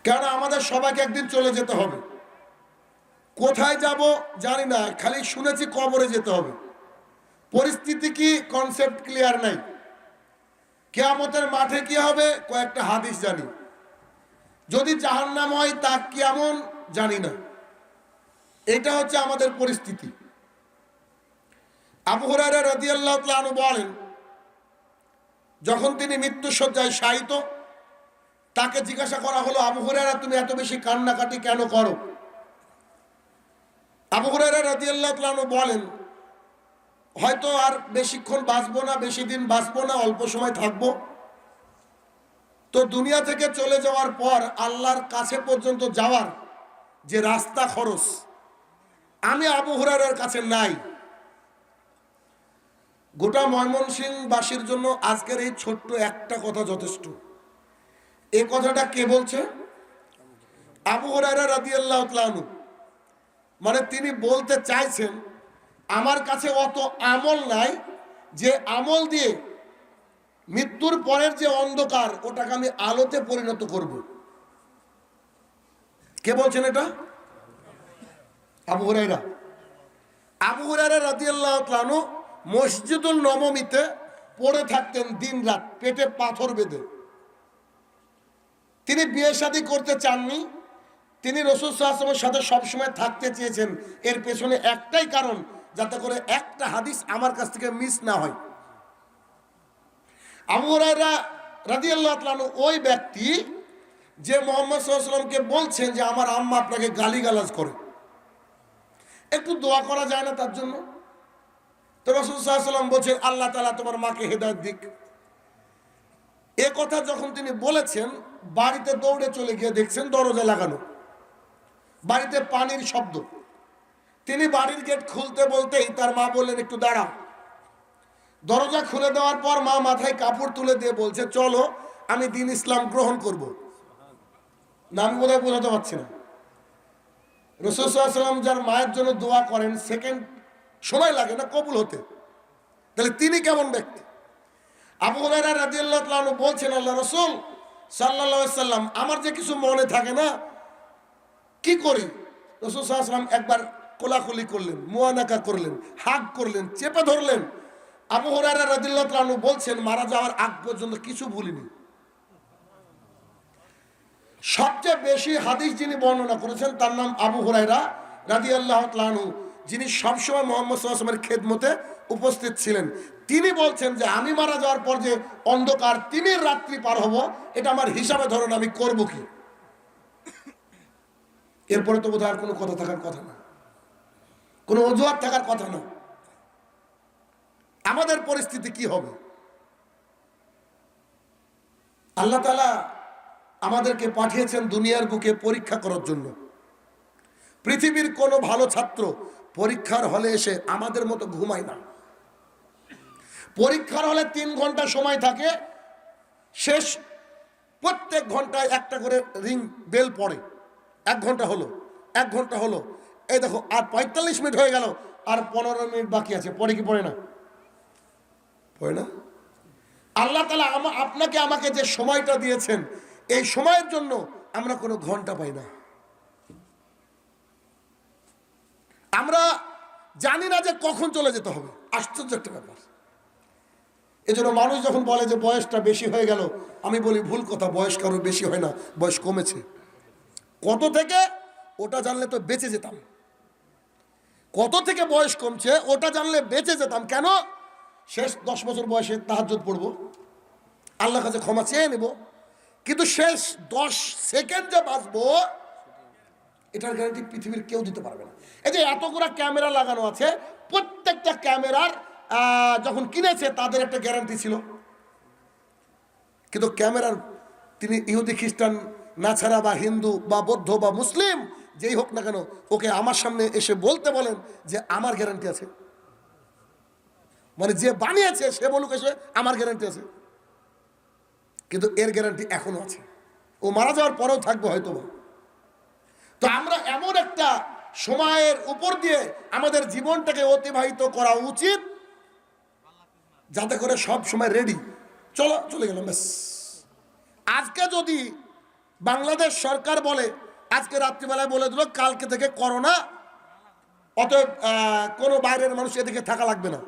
কারণ আমাদের সবাইকে একদিন চলে যেতে হবে। কোথায় যাব জানি না, খালি শুনেছি কবরে যেতে হবে। পরিস্থিতি কি, কনসেপ্ট ক্লিয়ার নাই। কিয়ামতের মাঠে কি হবে, কয়েকটা হাদিস জানি। যদি জাহান্নাম হয় তা কেমন জানি না। এটা হচ্ছে আমাদের পরিস্থিতি। আবু হুরায়রা রাদিয়াল্লাহু তাআলা আনহু বলেন, যখন তিনি মৃত্যুশয্যায় শায়িত, তাকে জিজ্ঞাসা করা হলো, আবু হুরায়রা তুমি এত বেশি কান্নাকাটি কেন করো? আবু হুরায়রা রাদিয়াল্লাহু তাআলা আনহু বলেন, হয়তো আর বেশিক্ষণ বাঁচবো না, বেশি দিন বাঁচবো না, অল্প সময় থাকবো। তো দুনিয়া থেকে চলে যাওয়ার পর আল্লাহর কাছে পর্যন্ত যাওয়ার যে রাস্তা খরচ, আমি আবু হুরায়রার কাছে নাই। গোটা ময়মনসিংহবাসীর জন্য আজকের এই ছোট্ট একটা কথা যথেষ্ট। এই কথাটা কে বলছে? আবু হুরায়রা রাদিয়াল্লাহু তাআলা আনহু। মানে তিনি বলতে চাইছেন, আমার কাছে অত আমল নাই যে আমল দিয়ে মৃত্যুর পরের যে অন্ধকার ওটাকে আমি আলোতে পরিণত করব। কে বলছেন এটা? আবু হুরায়রা। আবু হুরায়রা রাদিয়াল্লাহু তাআলা আনহু মসজিদুল নববীতে পড়ে থাকতেন দিন রাত, পেটে পাথর বেঁধে। তিনি বিয়ে শাদী করতে চাননি, তিনি রাসূল সাল্লাল্লাহু আলাইহি ওয়াসাল্লামের সাথে সবসময় থাকতে চেয়েছেন। এর পেছনে একটাই কারণ, যাতে করে একটা হাদিস আমার কাছ থেকে মিস না হয়। আবু হুরায়রা রাদিয়াল্লাহু তাআলা আনহু ওই ব্যক্তি যে মুহাম্মদ সাল্লাল্লাহু আলাইহি ওয়াসাল্লামকে বলছেন যে আমার আম্মা আপনাকে গালিগালাজ করে, একটু দোয়া করা যায় না তার জন্য? তো রাসূল সাল্লাল্লাহু আলাইহি ওয়াসাল্লাম বলছেন, আল্লাহ তাআলা তোমার মাকে হেদায়েত দিক। এ কথা যখন তিনি বলেছেন, বাড়িতে দৌড়ে চলে গিয়ে দেখছেন দরজা লাগানো, বাড়িতে পানির শব্দ। তিনি বাড়ির গেট খুলতে বলতেই তার মা বললেন, একটু দাঁড়াও। দরজা খুলে দেওয়ার পর মা মাথায় কাপড় তুলে দিয়ে বলছে, চলো আমি দ্বীন ইসলাম গ্রহণ করব। নাম বোধহয় বোঝাতে পারছি না। রাসূল সাল্লাল্লাহু আলাইহি ওয়াসাল্লাম যার মায়ের জন্য দোয়া করেন, সেকেন্ড সময় লাগে না কবুল হতে, তাহলে তিনি কেমন ব্যক্তি? আবু হুরায়রা রাদিয়াল্লাহু তাআলা আনহু বলছেন, আল্লাহ রাসূল সাল্লাল্লাহু আলাইহি ওয়াসাল্লাম, আমার যে কিছু মনে থাকে না, কি করি? রাসূল সাল্লাল্লাহু আলাইহি ওয়াসাল্লাম একবার কোলাকুলি করলেন, মুআনাকা করলেন, হাগ করলেন, চেপে ধরলেন। আবু হুরায়রা রাদিয়াল্লাহু তাআলা আনহু বলছেন, মারা যাওয়ার আগ পর্যন্ত কিছু ভুলিনি। সবচেয়ে বেশি হাদিস যিনি বর্ণনা করেছেন তার নাম আবু হুরায়রা রাদিয়াল্লাহু তাআলা আনহু, যিনি সবসময় মুহাম্মদ সাল্লাল্লাহু আলাইহি ওয়াসাল্লামের খেদমতে উপস্থিত ছিলেন। তিনি বলছেন যে আমি মারা যাওয়ার পর যে অন্ধকার তিমির রাত্রি পার হব, এটা আমার হিসাবে ধরুন, আমি করব কি? এরপরে তো বোধহয় আর কোনো কথা থাকার কথা না, কোনো অজুহাত থাকার কথা না। আমাদের পরিস্থিতি কি হবে? আল্লাহ তাআলা আমাদেরকে পাঠিয়েছেন দুনিয়ার বুকে পরীক্ষা করার জন্য। পৃথিবীর কোনো ভালো ছাত্র পরীক্ষার হলে এসে আমাদের মতো ঘুমায় না। পরীক্ষার হলে 3 ঘন্টা সময় থাকে, শেষ প্রত্যেক ঘন্টায় একটা করে রিং বেল পড়ে। 1 ঘন্টা হলো, 1 ঘন্টা হলো, এই দেখো আর 45 মিনিট হয়ে গেল, আর 15 মিনিট বাকি আছে। পড়ে কি পড়ে না? পড়ে না। আল্লাহ তাআলা আপনাকে আমাকে যে সময়টা দিয়েছেন, এই সময়ের জন্য আমরা কোনো ঘন্টা পাই না। আমরা জানি না যে কখন চলে যেতে হবে। আশ্চর্য একটা ব্যাপার। এজন্য মানুষ যখন বলে যে বয়সটা বেশি হয়ে গেল, আমি বলি ভুল কথা, বয়স কারো বেশি হয় না, বয়স কমেছে। কত থেকে? ওটা জানলে তো বেঁচে যেতাম। কত থেকে বয়স কমছে ওটা জানলে বেঁচে যেতাম। কেন? শেষ 10 বছর বয়সে তাহাজ্জুদ পড়বো, আল্লাহর কাছে ক্ষমা চেয়ে নেব, কিন্তু শেষ 10 সেকেন্ড যে বাঁচবো, এটার গ্যারান্টি পৃথিবীর কেউ দিতে পারবে না। এই যে এতগুলো ক্যামেরা লাগানো আছে, প্রত্যেকটা ক্যামেরার যখন কিনেছে তাদের একটা গ্যারান্টি ছিল, কিন্তু ক্যামেরার তিনি ইহুদি খ্রিস্টান না ছাড়া বা হিন্দু বা বৌদ্ধ বা মুসলিম যেই হোক না কেন, ওকে আমার সামনে এসে বলতে বলেন যে আমার গ্যারান্টি আছে। মানে যে বানিয়েছে সে বলুক এসে আমার গ্যারান্টি আছে, কিন্তু এর গ্যারান্টি এখনো আছে। ও মারা যাওয়ার পরেও থাকবে হয়তো। তো আমরা এমন একটা সময়ের উপর দিয়ে আমাদের জীবনটাকে অতিবাহিত করা উচিত, যাতে করে সব সময় রেডি, চলো চলে গেলাম ব্যাস। আজকে যদি বাংলাদেশ সরকার বলে আজকে রাত্রিবেলায় বলে দিল কালকে থেকে করোনা, অতএব কোনো বাইরের মানুষ এদিকে থাকা লাগবে না।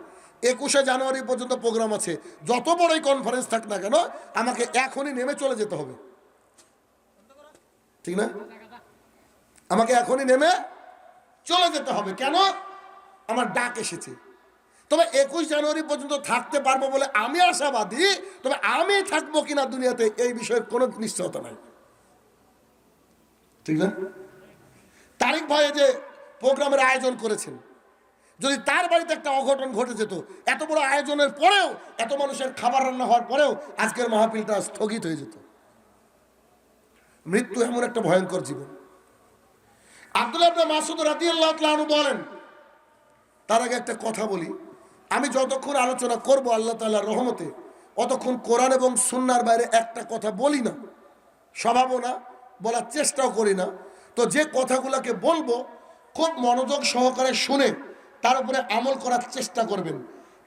21শে জানুয়ারি পর্যন্ত প্রোগ্রাম আছে, যত বড়ই কনফারেন্স থাক না কেন আমাকে এখনই নেমে চলে যেতে হবে, ঠিক না? আমাকে এখনই নেমে চলে যেতে হবে। কেন? আমার ডাক এসেছে। তবে 21 জানুয়ারি পর্যন্ত থাকতে পারবো বলে আমি আশাবাদী, তবে আমি থাকবো কিনা দুনিয়াতে এই বিষয়ে কোনো নিশ্চয়তা নাই, ঠিক না? তারিক ভাই যে প্রোগ্রামের আয়োজন করেছেন, যদি তার বাড়িতে একটা অঘটন ঘটে যেত, এত বড় আয়োজনের পরেও, এত মানুষের খাবার রান্না হওয়ার পরেও আজকের মাহফিলটা স্থগিত হয়ে যেত। মৃত্যু এমন একটা ভয়ঙ্কর জীবন। আব্দুল্লাহ ইবনে মাসউদ রাদিয়াল্লাহু তাআলা আনহু বলেন, তার আগে একটা কথা বলি, আমি যতক্ষণ আলোচনা করব আল্লাহ তাআলার রহমতে, অতক্ষণ কোরআন এবং সুন্নাহর বাইরে একটা কথা বলি না, স্বভাবও না, বলার চেষ্টাও করি না। তো যে কথাগুলোকে বলবো খুব মনোযোগ সহকারে শুনে তার উপরে আমল করার চেষ্টা করবেন।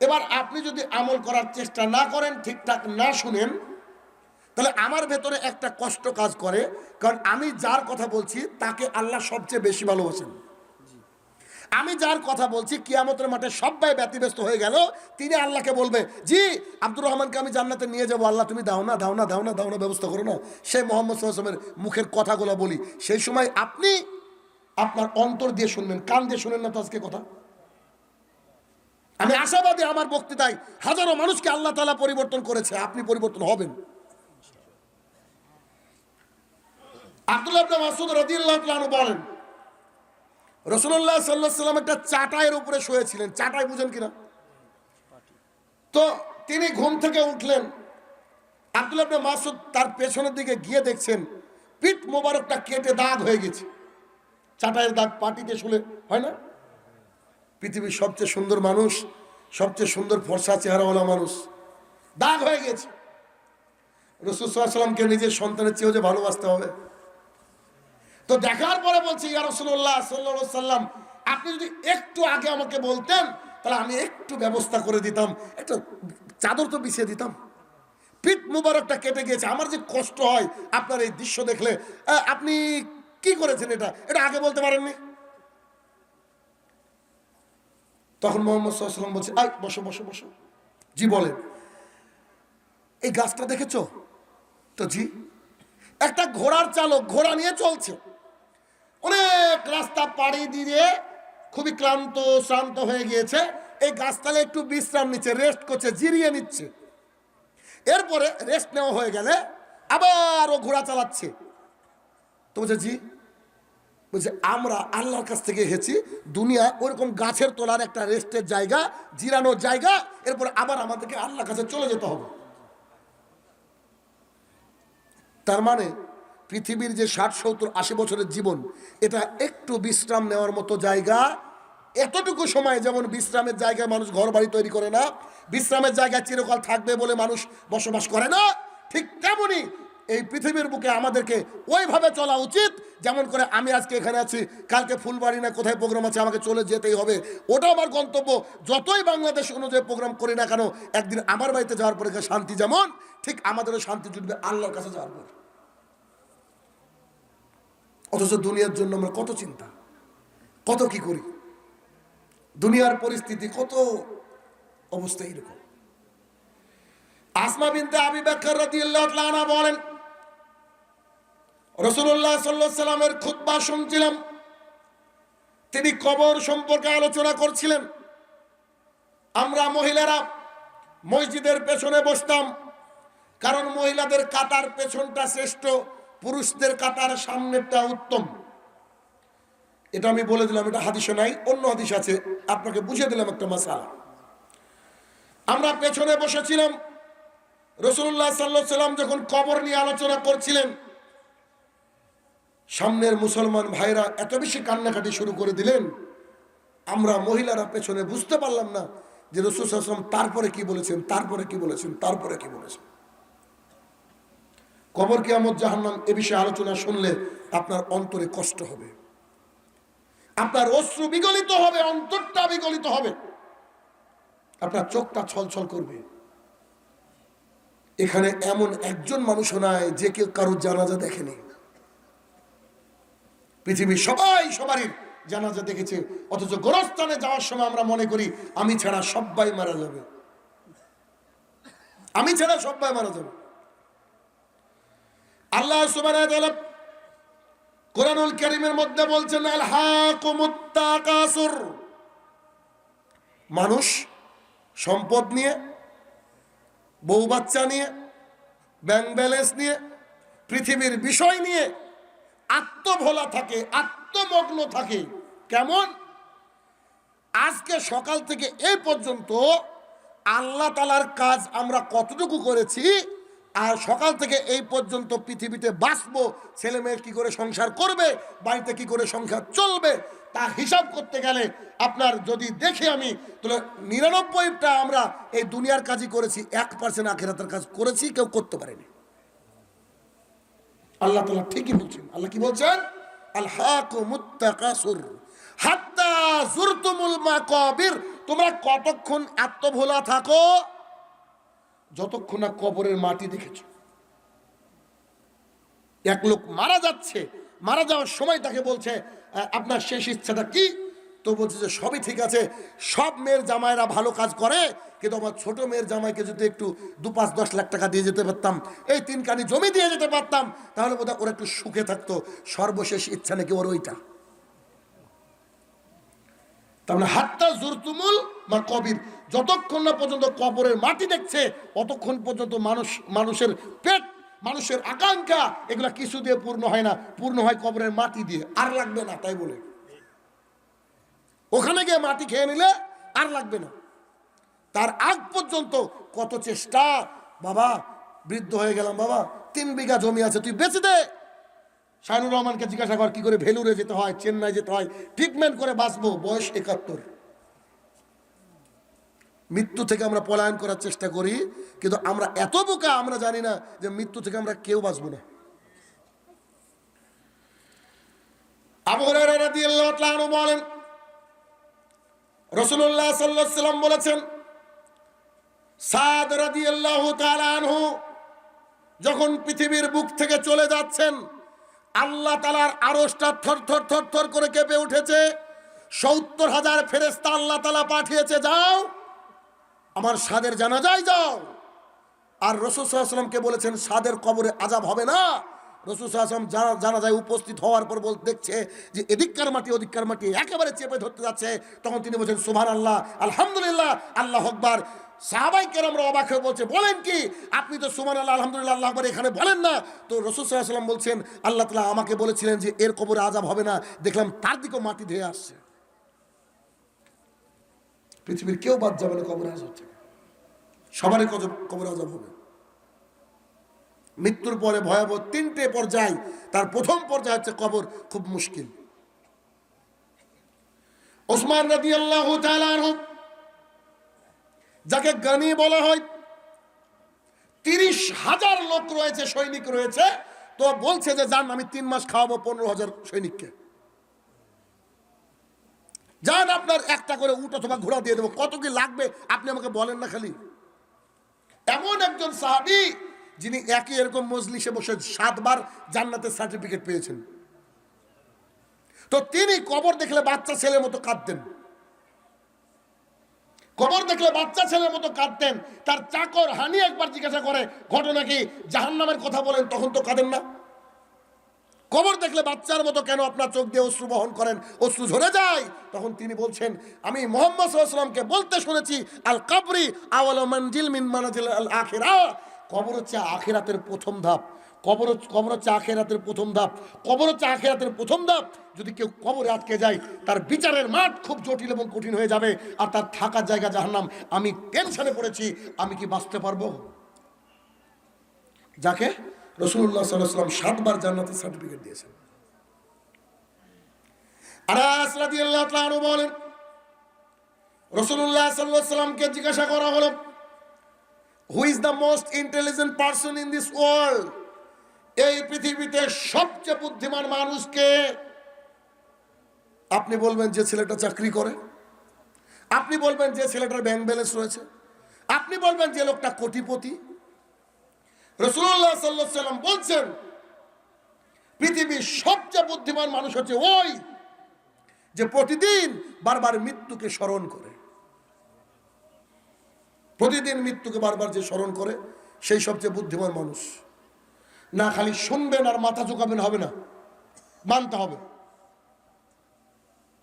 এবার আপনি যদি আমল করার চেষ্টা না করেন, ঠিকঠাক না শুনেন, তাহলে আমার ভেতরে একটা কষ্ট কাজ করে, কারণ আমি যার কথা বলছি তাকে আল্লাহ সবচেয়ে বেশি ভালোবাসেন। আমি যার কথা বলছি কিয়ামতের মাঠে সবাই ব্যতিব্যস্ত হয়ে গেল, তিনি আল্লাহকে বলবে, জি আব্দুর রহমানকে আমি জান্নাতে নিয়ে যাবো, আল্লাহ তুমি দাও না দাও না দাও না দাও না ব্যবস্থা করো না। সেই মোহাম্মদ সাল্লাল্লাহু আলাইহি ওয়াসাল্লামের মুখের কথাগুলো বলি, সেই সময় আপনি আপনার অন্তর দিয়ে শুনবেন, কান দিয়ে শুনেন না তো আজকে কথা। আমি আশাবাদী আমার বক্তৃতায় হাজারো মানুষকে আল্লাহ তাআলা পরিবর্তন করেছে, আপনি পরিবর্তন হবেন। আব্দুল্লাহ ইবনে মাসউদ রাদিয়াল্লাহু তাআলা আনহু বলেন, রাসূলুল্লাহ সাল্লাল্লাহু আলাইহি ওয়াসাল্লাম একটা চাটাইয়ের উপরে শুয়েছিলেন। চাটাই বুঝেন কিনা? তো তিনি ঘুম থেকে উঠলেন, আব্দুল্লাহ ইবনে মাসউদ তার পেছনের দিকে গিয়ে দেখছেন পিঠ মোবারকটা কেটে দাগ হয়ে গেছে। চাটাইয়ের দাগ পাটিতে শুলে হয় না? পৃথিবীর সবচেয়ে সুন্দর মানুষ, সবচেয়ে সুন্দর ফর্সা চেহারাওয়ালা মানুষ, দাগ হয়ে গেছে। রাসূল সাল্লাল্লাহু আলাইহি ওয়াসাল্লামকে নিজের সন্তানের চেয়েও যে ভালোবাসতে হবে। তো দেখার পরে বলছে, ইয়া রাসূলুল্লাহ সাল্লাল্লাহু আলাইহি ওয়াসাল্লাম, আপনি যদি একটু আগে আমাকে বলতেন তাহলে আমি একটু ব্যবস্থা করে দিতাম, একটা চাদর তো বিছিয়ে দিতাম। পিঠ মুবারকটা কেটে গিয়েছে, আমার যে কষ্ট হয় আপনার এই দৃশ্য দেখলে। আপনি কি করেছেন এটা, এটা আগে বলতে পারেননি? তখন মুহাম্মদ সাল্লাল্লাহু আলাইহি ওয়াসাল্লাম বলছে, আই বসো বসো বসো। জি বলেন। এই গাছটা দেখেছো তো? জি। একটা ঘোড়ার চালক ঘোড়া নিয়ে চলছে, অনেক রাস্তা পাড়ি দিয়ে খুবই শ্রান্ত হয়ে গিয়েছে, এই গাছতলায় একটু বিশ্রাম নিচ্ছে, রেস্ট করছে, জিরিয়ে নিচ্ছে। এরপরে রেস্ট নেওয়া হয়ে গেলে আবার ও ঘোড়া চালাচ্ছে। তো বলছে, জি। বলছে, আমরা আল্লাহর কাছ থেকে এসেছি, দুনিয়া ওরকম গাছের তলার একটা রেস্টের জায়গা, জিরানোর জায়গা, এরপর আবার আমাদেরকে আল্লাহর কাছে চলে যেতে হবে। তার মানে পৃথিবীর যে 60-70-80 বছরের জীবন, এটা একটু বিশ্রাম নেওয়ার মতো জায়গা। এতটুকু সময় যেমন বিশ্রামের জায়গায় মানুষ ঘর বাড়ি তৈরি করে না, বিশ্রামের জায়গায় চিরকাল থাকবে বলে মানুষ বসবাস করে না, ঠিক তেমনি এই পৃথিবীর বুকে আমাদেরকে ওইভাবে চলা উচিত যেমন করে আমি আজকে এখানে আছি, কালকে ফুলবাড়ি না কোথায় প্রোগ্রাম আছে, আমাকে চলে যেতেই হবে, ওটা আমার গন্তব্য। যতই বাংলাদেশ অনুযায়ী প্রোগ্রাম করি না কেন, একদিন আমার বাড়িতে যাওয়ার পরে শান্তি যেমন, ঠিক আমাদেরও শান্তি জুটবে আল্লাহর কাছে যাওয়ার পর। অথচ দুনিয়ার জন্য আমরা কত চিন্তা, কত কি করি, দুনিয়ার পরিস্থিতি কত অবস্থা এরকম। আসমা বিনতে আবি বকর রাদিয়াল্লাহু তাআলা আনহা বলেন, রাসূলুল্লাহ সাল্লাল্লাহু আলাইহি ওয়াসাল্লামের খুতবা শুনছিলাম, তিনি কবর সম্পর্কে আলোচনা করছিলেন। আমরা মহিলারা মসজিদের পেছনে বসতাম, কারণ মহিলাদের কাতার পেছনটা শ্রেষ্ঠ, পুরুষদের কাতার সামনেরটা উত্তম। এটা আমি বলে দিলাম, এটা হাদিসে নাই, অন্য হাদিস আছে, আপনাকে বুঝিয়ে দিলাম একটা মাসআলা। আমরা পেছনে বসেছিলাম, রাসূলুল্লাহ সাল্লাল্লাহু আলাইহি ওয়াসাল্লাম যখন কবর নিয়ে আলোচনা করছিলেন, সামনের মুসলমান ভাইরা এত বেশি কান্নাকাটি শুরু করে দিলেন, আমরা মহিলারা পেছনে বুঝতে পারলাম না যে রাসূল সাল্লাল্লাহু আলাইহি ওয়াসাল্লাম তারপরে কি বলেছেন, তারপরে কি বলেছেন, তারপরে কি বলেছেন। কবর, কিয়ামত, জাহান্নাম এ বিষয়ে আলোচনা শুনলে আপনার অন্তরে কষ্ট হবে, আপনার অশ্রু বিগলিত হবে, অন্তরটা বিগলিত হবে, আপনার চোখটা ছলছল করবে। এখানে এমন একজন মানুষও নাই যে কেউ কারোর জানাজা দেখেনি। পৃথিবীর সবাই সবারই জানাজা দেখেছে, অথচ গোরস্থানে যাওয়ার সময় আমরা মনে করি আমি ছাড়া সবাই মারা যাবে, আমি ছাড়া সবাই মারা যাবে। আল্লাহ সুবহানাহু ওয়া তাআলা কোরআনুল কারীমের মধ্যে বলছেন আল হাকুমুত তাকাসুর, মানুষ সম্পদ নিয়ে, বউ বাচ্চা নিয়ে, ব্যাংক ব্যালেন্স নিয়ে, পৃথিবীর বিষয় নিয়ে আত্মভোলা থাকে, আত্মমগ্ন থাকে। কেমন? আজকে সকাল থেকে এই পর্যন্ত আল্লাহ তাআলার কাজ আমরা কতটুকু করেছি, আর সকাল থেকে এই পর্যন্ত পৃথিবীতে বাঁচবো, ছেলে মেয়ে কি করে সংসার করবে, বাড়িতে কি করে সংসার চলবে, তা হিসাব করতে গেলে আপনার যদি দেখি আমি, তাহলে ৯৯টা আমরা এই দুনিয়ার কাজই করেছি, 1% আখিরাতের কাজ করেছি কেউ করতে পারেনি। আল্লাহ তাআলা ঠিকই বলছেন। আল্লাহ কি বলছেন? আল হাকুমুত তাকাসুর হাত্তা যুরতুমুল মাকাবির, তোমরা কতক্ষণ আত্মভোলা থাকো? যতক্ষণ না কবরের মাটি দেখেছো। এক লোক মারা যাচ্ছে, মারা যাওয়ার সময় তাকে বলছে আপনার শেষ ইচ্ছাটা কি? তো বলছে যে সবই ঠিক আছে, সব মেয়ের জামাইরা ভালো কাজ করে, কিন্তু আমার ছোট মেয়ের জামাইকে যদি একটু ২-৫-১০ লাখ টাকা দিয়ে যেতে পারতাম, এই ৩ কানি জমি দিয়ে যেতে পারতাম, তাহলে বোধহয় ওরা একটু সুখে থাকতো। সর্বশেষ ইচ্ছা নাকি ওর ওইটা। তার মানে হাত্তা যুরতুমুল মাকাবির, যতক্ষণ না পর্যন্ত কবরের মাটি দেখছে অতক্ষণ পর্যন্ত মানুষের পেট, মানুষের আকাঙ্ক্ষা, এগুলা কিছু দিয়ে পূর্ণ হয় না, পূর্ণ হয় কবরের মাটি দিয়ে। আর লাগবে না, তাই বলে ওখানে গিয়ে মাটি খেয়ে নিলে আর লাগবে না। তার আগ পর্যন্ত কত চেষ্টা, বাবা বৃদ্ধ হয়ে গেলাম, বাবা ৩ বিঘা জমি আছে, তুই বেচে দে। শাহিনুর রহমানকে জিজ্ঞাসা কর কি করে ভেলুরে যেতে হয়, চেন্নাই যেতে হয়, ট্রিটমেন্ট করে বাঁচবো, বয়স ৭১। মৃত্যু থেকে আমরা পলায়ন করার চেষ্টা করি, কিন্তু আমরা এত বোকা, আমরা জানি না যে মৃত্যু থেকে আমরা কেউ বাঁচবো না। আবু হুরায়রা রাদিয়াল্লাহু তাআলা আনহু বলেন, রাসূলুল্লাহ সাল্লাল্লাহু আলাইহি ওয়াসাল্লাম বলেছেন, সাদ রাদিয়াল্লাহু তাআলা আনহু যখন পৃথিবীর বুক থেকে চলে যাচ্ছেন, আল্লাহ তাআলার আরশটা থরথর থরথর করে কেঁপে উঠেছে। ৭০,০০০ ফেরেশতা আল্লাহ তাআলা পাঠিয়েছে, যাও আমার সাদের জানাজায় যাও। আর রাসূল সাল্লাল্লাহু আলাইহি ওয়াসাল্লামকে বলেছেন সাদের কবরে আযাব হবে না। রাসূল সাল্লাল্লাহু আলাইহি ওয়াসাল্লাম জানাজায় উপস্থিত হওয়ার পর দেখছে যে এদিককার মাটি ওদিককার মাটি একেবারে চেপে ধরতে যাচ্ছে। তখন তিনি বলছেন সুবহানাল্লাহ, আলহামদুলিল্লাহ, আল্লাহু আকবার। সাহাবায়ে কেরামরা অবাক হয়ে বলছে, বলেন কি আপনি তো সুবহানাল্লাহ, আলহামদুলিল্লাহ, আল্লাহু আকবার এখানে বলেন না? তো রাসূল সাল্লাল্লাহু আলাইহি ওয়াসাল্লাম বলছেন, আল্লাহ তাআলা আমাকে বলেছিলেন যে এর কবরে আযাব হবে না, দেখলাম তার দিকেও মাটি ধেয়ে আসছে। পৃথিবীর কেউ বাদ যাবে না কবরে আযাব থেকে, সবারই কবরে আযাব হবে। মৃত্যুর পরে ভয়াবহ 3টে পর্যায়, তার প্রথম পর্যায় হচ্ছে কবর, খুব মুশকিল। ওসমান রাদিয়াল্লাহু তাআলা আনহু, যাকে গানি বলা হয়, ৩০,০০০ লোক রয়েছে, সৈনিক রয়েছে, তো বলছে যে যান আমি 3 মাস খাওয়াবো ১৫,০০০ সৈনিককে, যান আপনার একটা করে উট অথবা ঘোড়া দিয়ে দেবো, কত কি লাগবে আপনি আমাকে বলেন না খালি। এমন একজন সাহাবী যিনি একই এরকম মজলিসে বসে 7 বার জান্নাতের সার্টিফিকেট পেয়েছেন। তো তিনি কবর দেখলে বাচ্চা ছেলের মতো কাঁদতেন, কবর দেখলে বাচ্চা ছেলের মতো কাঁদতেন। তার চাকর হানি একবার জিজ্ঞাসা করে, ঘটনা কি? জাহান্নামের কথা বলেন, তখন তো কাঁদেন না। কবর দেখলে বাচ্চার মতো কেন আপনার চোখ দিয়ে অশ্রু বহন করেন, অশ্রু ঝরে যায়? তখন তিনি বলছেন, আমি মুহাম্মদ সাল্লাল্লাহু আলাইহি ওয়াসাল্লামকে বলতে শুনেছি, আল কবরি আওয়ালু মানজিল মিন মানাজিল আল আখিরাহ, কবর হচ্ছে আখিরাতের প্রথম ধাপ। কবর হচ্ছে আখিরাতের প্রথম ধাপ। কবর হচ্ছে আখিরাতের প্রথম ধাপ। যদি কেউ কবরে আটকে যায়, তার বিচারের মাঠ খুব জটিল এবং কঠিন হয়ে যাবে, আর তার থাকার জায়গা জাহান্নাম। আমি টেনশনে পড়েছি, আমি কি বাঁচতে পারবো? যাকে রাসূলুল্লাহ সাল্লাল্লাহু আলাইহি ওয়াসাল্লাম 7 বার জান্নাতের সার্টিফিকেট দিয়েছেন। আনাস রাদিয়াল্লাহু তাআলা আনহু বলেন, রাসূলুল্লাহ সাল্লাল্লাহু আলাইহি ওয়াসাল্লামকে জিজ্ঞাসা করা হলো, who is the most intelligent person in this world? এই পৃথিবীতে সবচেয়ে বুদ্ধিমান মানুষকে? আপনি বলবেন যে ছেলেটা চাকরি করে, আপনি বলবেন যে ছেলেটার ব্যাংক ব্যালেন্স রয়েছে, আপনি বলবেন যে লোকটা কোটিপতি। রাসূলুল্লাহ সাল্লাল্লাহু আলাইহি ওয়াসাল্লাম বলছেন, পৃথিবীর সবচেয়ে বুদ্ধিমান মানুষ হচ্ছে ওই যে প্রতিদিন বারবার মৃত্যুকে স্মরণ করে। প্রতিদিন মৃত্যুকে বারবার যে স্মরণ করে সেই সবচেয়ে বুদ্ধিমান মানুষ। না খালি শুনবেন আর মাথা ঝুঁকাবেন হবে না, মানতে হবে।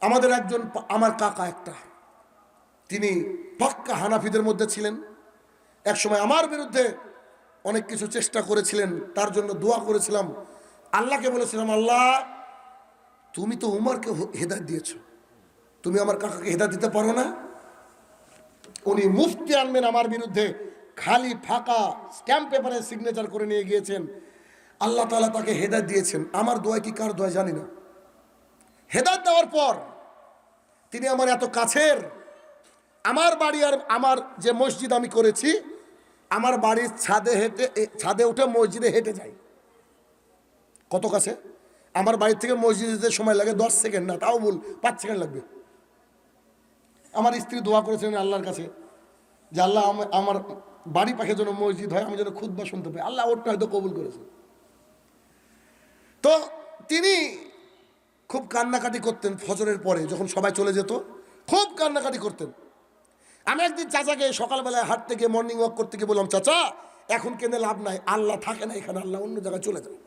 আমাদের একজন আমার কাকা একটা, তিনি পাক্কা হানাফিদের মধ্যে ছিলেন। এক সময় আমার বিরুদ্ধে অনেক কিছু চেষ্টা করেছিলেন, তার জন্য দোয়া করেছিলাম। আল্লাহকে বলেছিলাম, আল্লাহ তুমি তো উমরকে হেদায়েত দিয়েছো, তুমি আমার কাকাকে হেদায়েত দিতে পারো না? উনি মুফতি আনবেন আমার বিরুদ্ধে, খালি ফাঁকা স্ট্যাম্প পেপারে সিগনেচার করে নিয়ে গিয়েছেন। আল্লাহ তাআলা তাকে হেদায়েত দিয়েছেন। আমার দোয়া কি কার দোয়া জানি না। হেদায়েত দেওয়ার পর তিনি আমার এত কাছের, আমার বাড়ি আর আমার যে মসজিদ আমি করেছি, আমার বাড়ির ছাদে উঠে মসজিদে হেঁটে যাই। কত কাছে! আমার বাড়ি থেকে মসজিদে যেতে সময় লাগে 10 সেকেন্ড না, তাও বল 5 সেকেন্ড লাগবে। আমার স্ত্রী দোয়া করেছিলেন আল্লাহর কাছে যে আল্লাহ আমার বাড়ি পাশে যেন মসজিদ হয়, আমি যেন খুতবা শুনতে পাই। আল্লাহ ওটা হয়তো কবুল করেছে। তো তিনি খুব কান্নাকাটি করতেন ফজরের পরে, যখন সবাই চলে যেত খুব কান্নাকাটি করতেন। আমি একদিন চাচাকে সকালবেলায় হাঁটতে গিয়ে মর্নিং ওয়াক করতে গিয়ে বললাম, চাচা এখন কেনে লাভ নাই, আল্লাহ থাকে না এখানে, আল্লাহ অন্য জায়গায় চলে যায়।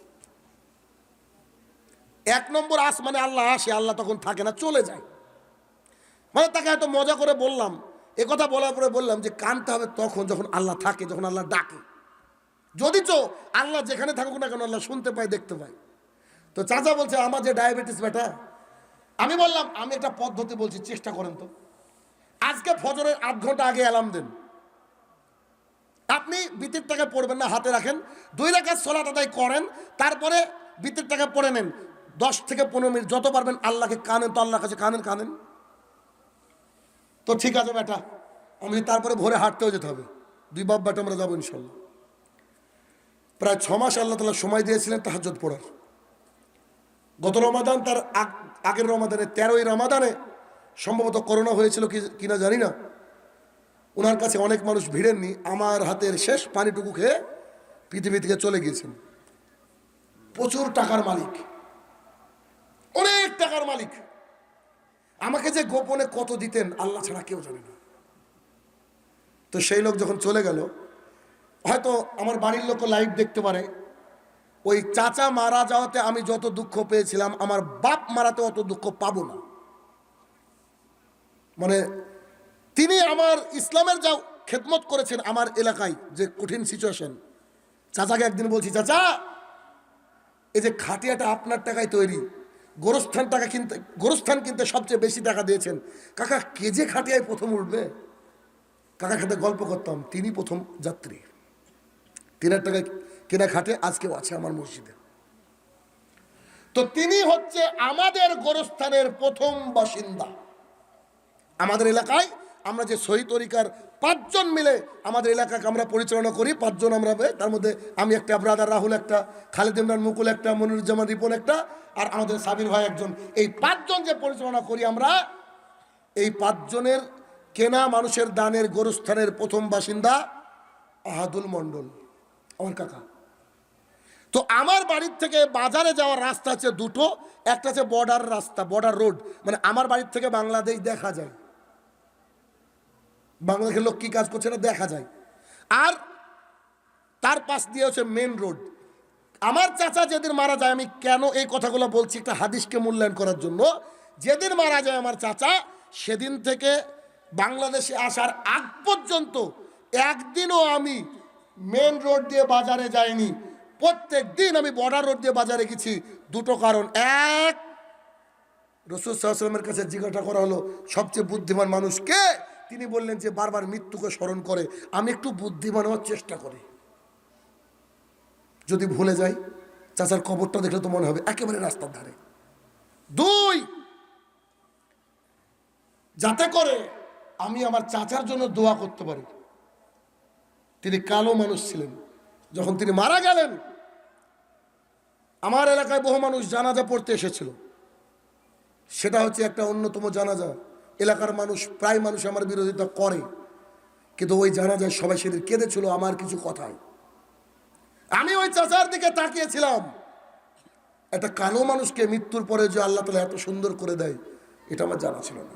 1 নম্বর আসমানে আল্লাহ আসে, আল্লাহ তখন থাকে না, চলে যায়। মানে তাকে হয়তো মজা করে বললাম। কথা বলার পরে বললাম যে কানতে হবে তখন যখন আল্লাহ থাকে, যখন আল্লাহ ডাকে। যদি তো আল্লাহ যেখানে থাকুক না কেন আল্লাহ শুনতে পায়, দেখতে পায়। তো চাচা বলছে আমার যে ডায়াবেটিস বেটা। আমি বললাম আমি একটা পদ্ধতি বলছি, চেষ্টা করেন তো। আজকে ফজরের 8 ঘন্টা আগে অ্যালার্ম দেন। আপনি বিতিরটাকে পড়বেন না, হাতে রাখেন, 2 রাকাত সালাত আদায় করেন, তারপরে বিতিরটাকে পড়ে নেন 10 থেকে 15 মিনিট, যত পারবেন আল্লাহকে কানেন। তো আল্লাহর কাছে কানেন। তো ঠিক আছে বেটা, আমি তারপরে ভোরে হাঁটতেও যেতে হবে, 2 বাপ বেটা আমরা যাবো ইনশাল্লাহ। প্রায় 6 মাস আল্লাহ তাআলা সময় দিয়েছিলেন তাহাজ্জুদ পড়ার। গত রমাদান, তার আগের রমাদানে 13ই রমাদানে সম্ভবত করোনা হয়েছিল কিনা জানি না, ওনার কাছে অনেক মানুষ ভিড়েননি। আমার হাতের শেষ পানিটুকু খেয়ে পৃথিবী থেকে চলে গিয়েছেন। প্রচুর টাকার মালিক, অনেক টাকার মালিক। আমাকে যে গোপনে কত দিতেন আল্লাহ ছাড়া কেউ জানে না। তো সেই লোক যখন চলে গেল, হয়তো আমার বাড়ির লোক লাইভ দেখতে পারে, ওই চাচা মারা যাওয়াতে আমি যত দুঃখ পেয়েছিলাম আমার বাপ মারাতে অত দুঃখ পাবো না। মানে তিনি আমার ইসলামের যা খেদমত করেছেন আমার এলাকায়, যে কঠিন সিচুয়েশন। চাচাকে একদিন বলছি, চাচা এই যে খাটিয়াটা আপনার টাকায় তৈরি, গোরস্থান কিনতে সবচেয়ে বেশি টাকা দিয়েছেন, কাকা কে যে খাটিয়ায় প্রথম উঠবে? কাকার সাথে গল্প করতাম, তিনি প্রথম যাত্রী। 3 টাকায় কেনা খাটে আজকেও আছে আমার মসজিদে। তো তিনি হচ্ছে আমাদের গোরস্থানের প্রথম বাসিন্দা। আমাদের এলাকায় আমরা যে সহি তরিকার 5 জন মিলে আমাদের এলাকাকে আমরা পরিচালনা করি, 5 জন আমরা, তার মধ্যে আমি একটা, ব্রাদার রাহুল একটা, খালেদ ইমরান মুকুল একটা, মনিরুজ্জামান রিপন একটা, আর আমাদের সাবির ভাই একজন। এই 5 জন যে পরিচালনা করি আমরা, এই 5 জনের কেনা মানুষের দানের গোরস্থানের প্রথম বাসিন্দা আহাদুল মন্ডল, আমার কাকা। তো আমার বাড়ির থেকে বাজারে যাওয়ার রাস্তা আছে 2টো। একটা আছে বর্ডার রাস্তা, বর্ডার রোড, মানে আমার বাড়ির থেকে বাংলাদেশ দেখা যায়, বাংলাদেশের লোক কি কাজ করছে না দেখা যায়। আর তার পাশ দিয়ে হচ্ছে মেন রোড। আমার চাচা যেদিন মারা যায়, আমি কেন এই কথাগুলো বলছি, একটা হাদিসকে মূল্যায়ন করার জন্য। যেদিন মারা যায় আমার চাচা, সেদিন থেকে বাংলাদেশে আসার আগ পর্যন্ত একদিনও আমি মেন রোড দিয়ে বাজারে যাইনি। প্রত্যেক দিন আমি বর্ডার রোড দিয়ে বাজারে গেছি। 2টো কারণ। এক, রাসূল সাল্লাল্লাহু আলাইহি ওয়াসাল্লামের কাছে জিজ্ঞাসা করা হলো সবচেয়ে বুদ্ধিমান মানুষ কে? তিনি বললেন যে বারবার মৃত্যুকে স্মরণ করে। আমি একটু বুদ্ধিমান হওয়ার চেষ্টা করি, যদি ভুলে যাই চাচার কবরটা দেখলে তো মনে হবে একেবারে রাস্তার ধারে। 2, যাতে করে আমি আমার চাচার জন্য দোয়া করতে পারি। তিনি কালো মানুষ ছিলেন। যখন তিনি মারা গেলেন, আমার এলাকায় বহু মানুষ জানাজা পড়তে এসেছিল। সেটা হচ্ছে একটা অন্যতম জানাজা। এলাকার মানুষ, প্রায় মানুষ আমার বিরোধিতা করে, কিন্তু ওই জানাজায় সবাই সেদিন কেঁদেছিল আমার কিছু কথায়। আমি ওই চাচার দিকে তাকিয়েছিলাম, একটা কালো মানুষকে মৃত্যুর পরে যে আল্লাহ তাআলা এত সুন্দর করে দেয়, এটা আমার জানা ছিল না।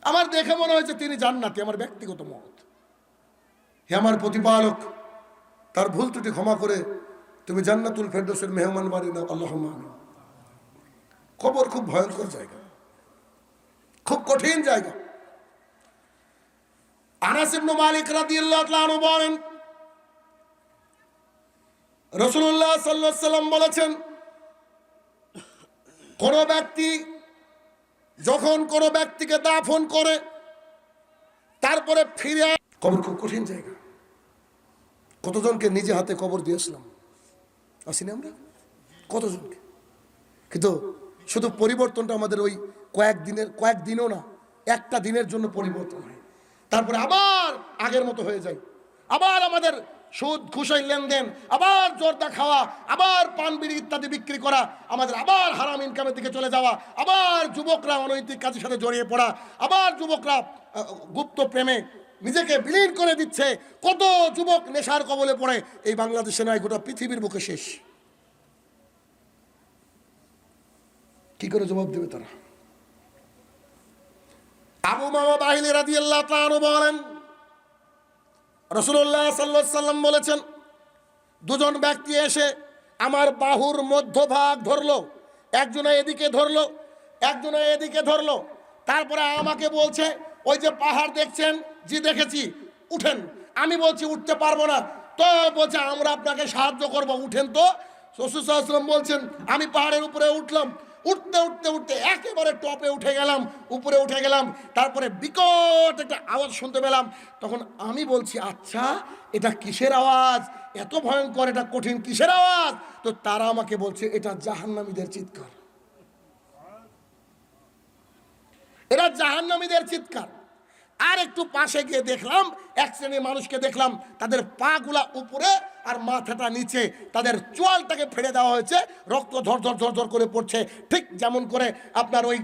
আমার দেখে মনে হয়েছে তিনি জান্নাতি, আমার ব্যক্তিগত মত। হে আমার প্রতিপালক, তার ভুল ত্রুটি ক্ষমা করে তুমি জান্নাতুল ফেরদৌসের মেহমান বাড়ি নাও, আল্লাহুম্মা আমিন। কবর খুব ভয়ঙ্কর জায়গা, খুব কঠিন জায়গা। আনাস ইবনে মালিক রাদিয়াল্লাহু তাআলা আনহু বলেন, রাসূলুল্লাহ সাল্লাল্লাহু আলাইহি ওয়াসাল্লাম বলেছেন, কোন ব্যক্তি যখন কোন ব্যক্তিকে দাফন করে তারপরে ফিরে, কবর খুব কঠিন জায়গা। কতজনকে নিজে হাতে কবর দিয়েছিলাম, আসিনি আমরা কতজনকে, কিন্তু শুধু পরিবর্তনটা আমাদের ওই কয়েকদিনও না, একটা দিনের জন্য পরিবর্তন হয়, তারপরে আবার আগের মতো হয়ে যায়। আবার আমাদের সুদ ঘুষের লেনদেন, আবার জর্দা খাওয়া, আবার পান বিড়ি ইত্যাদি বিক্রি করা, আমাদের আবার হারাম ইনকামের দিকে চলে যাওয়া, আবার যুবকরা অনৈতিক কাজের সাথে জড়িয়ে পড়া, আবার যুবকরা গুপ্ত প্রেমে নিজেকে বিলীন করে দিচ্ছে। কত যুবক নেশার কবলে পড়ে, এই বাংলাদেশে নয় গোটা পৃথিবীর বুকে শেষ। কি করে জবাব দেবে তারা? আবু মামা বাহিনী রাদিয়াল্লাহু তাআলা আনহু বলেন, রাসূলুল্লাহ সাল্লাল্লাহু আলাইহি ওয়াসাল্লাম বলেছেন, দুজন ব্যক্তি এসে আমার বাহুর মধ্যভাগ ধরলো, একজনে এদিকে ধরলো, একজনে এদিকে ধরলো, তারপরে আমাকে বলছে, ওই যে পাহাড় দেখছেন? জি দেখেছি, উঠেন। আমি বলছি উঠতে পারবো না। তো বলছে আমরা আপনাকে সাহায্য করব, উঠেন। তো রাসূল সাল্লাল্লাহু আলাইহি ওয়াসাল্লাম বলছেন, আমি পাহাড়ের উপরে উঠলাম, উঠতে উঠতে উঠতে একেবারে টপে উঠে গেলাম, উপরে উঠে গেলাম, তারপরে বিকট একটা আওয়াজ শুনতে পেলাম। তখন আমি বলছি, আচ্ছা এটা কিসের আওয়াজ? এত ভয়ঙ্কর, এটা কঠিন, কিসের আওয়াজ? তো তারা আমাকে বলছে, এটা জাহান্নামীদের চিৎকার, এটা জাহান্নামীদের চিৎকার। আর একটু পাশে গিয়ে দেখলাম, এক শ্রেণীর মানুষকে দেখলাম, তাদের পা গুলা উপরে আর মাথাটা নিচে, তাদের চোয়ালটাকে ফেলে দেওয়া হয়েছে, রক্ত ঝরঝর ঝরঝর করে পড়ছে, ঠিক যেমন করে আপনার ওই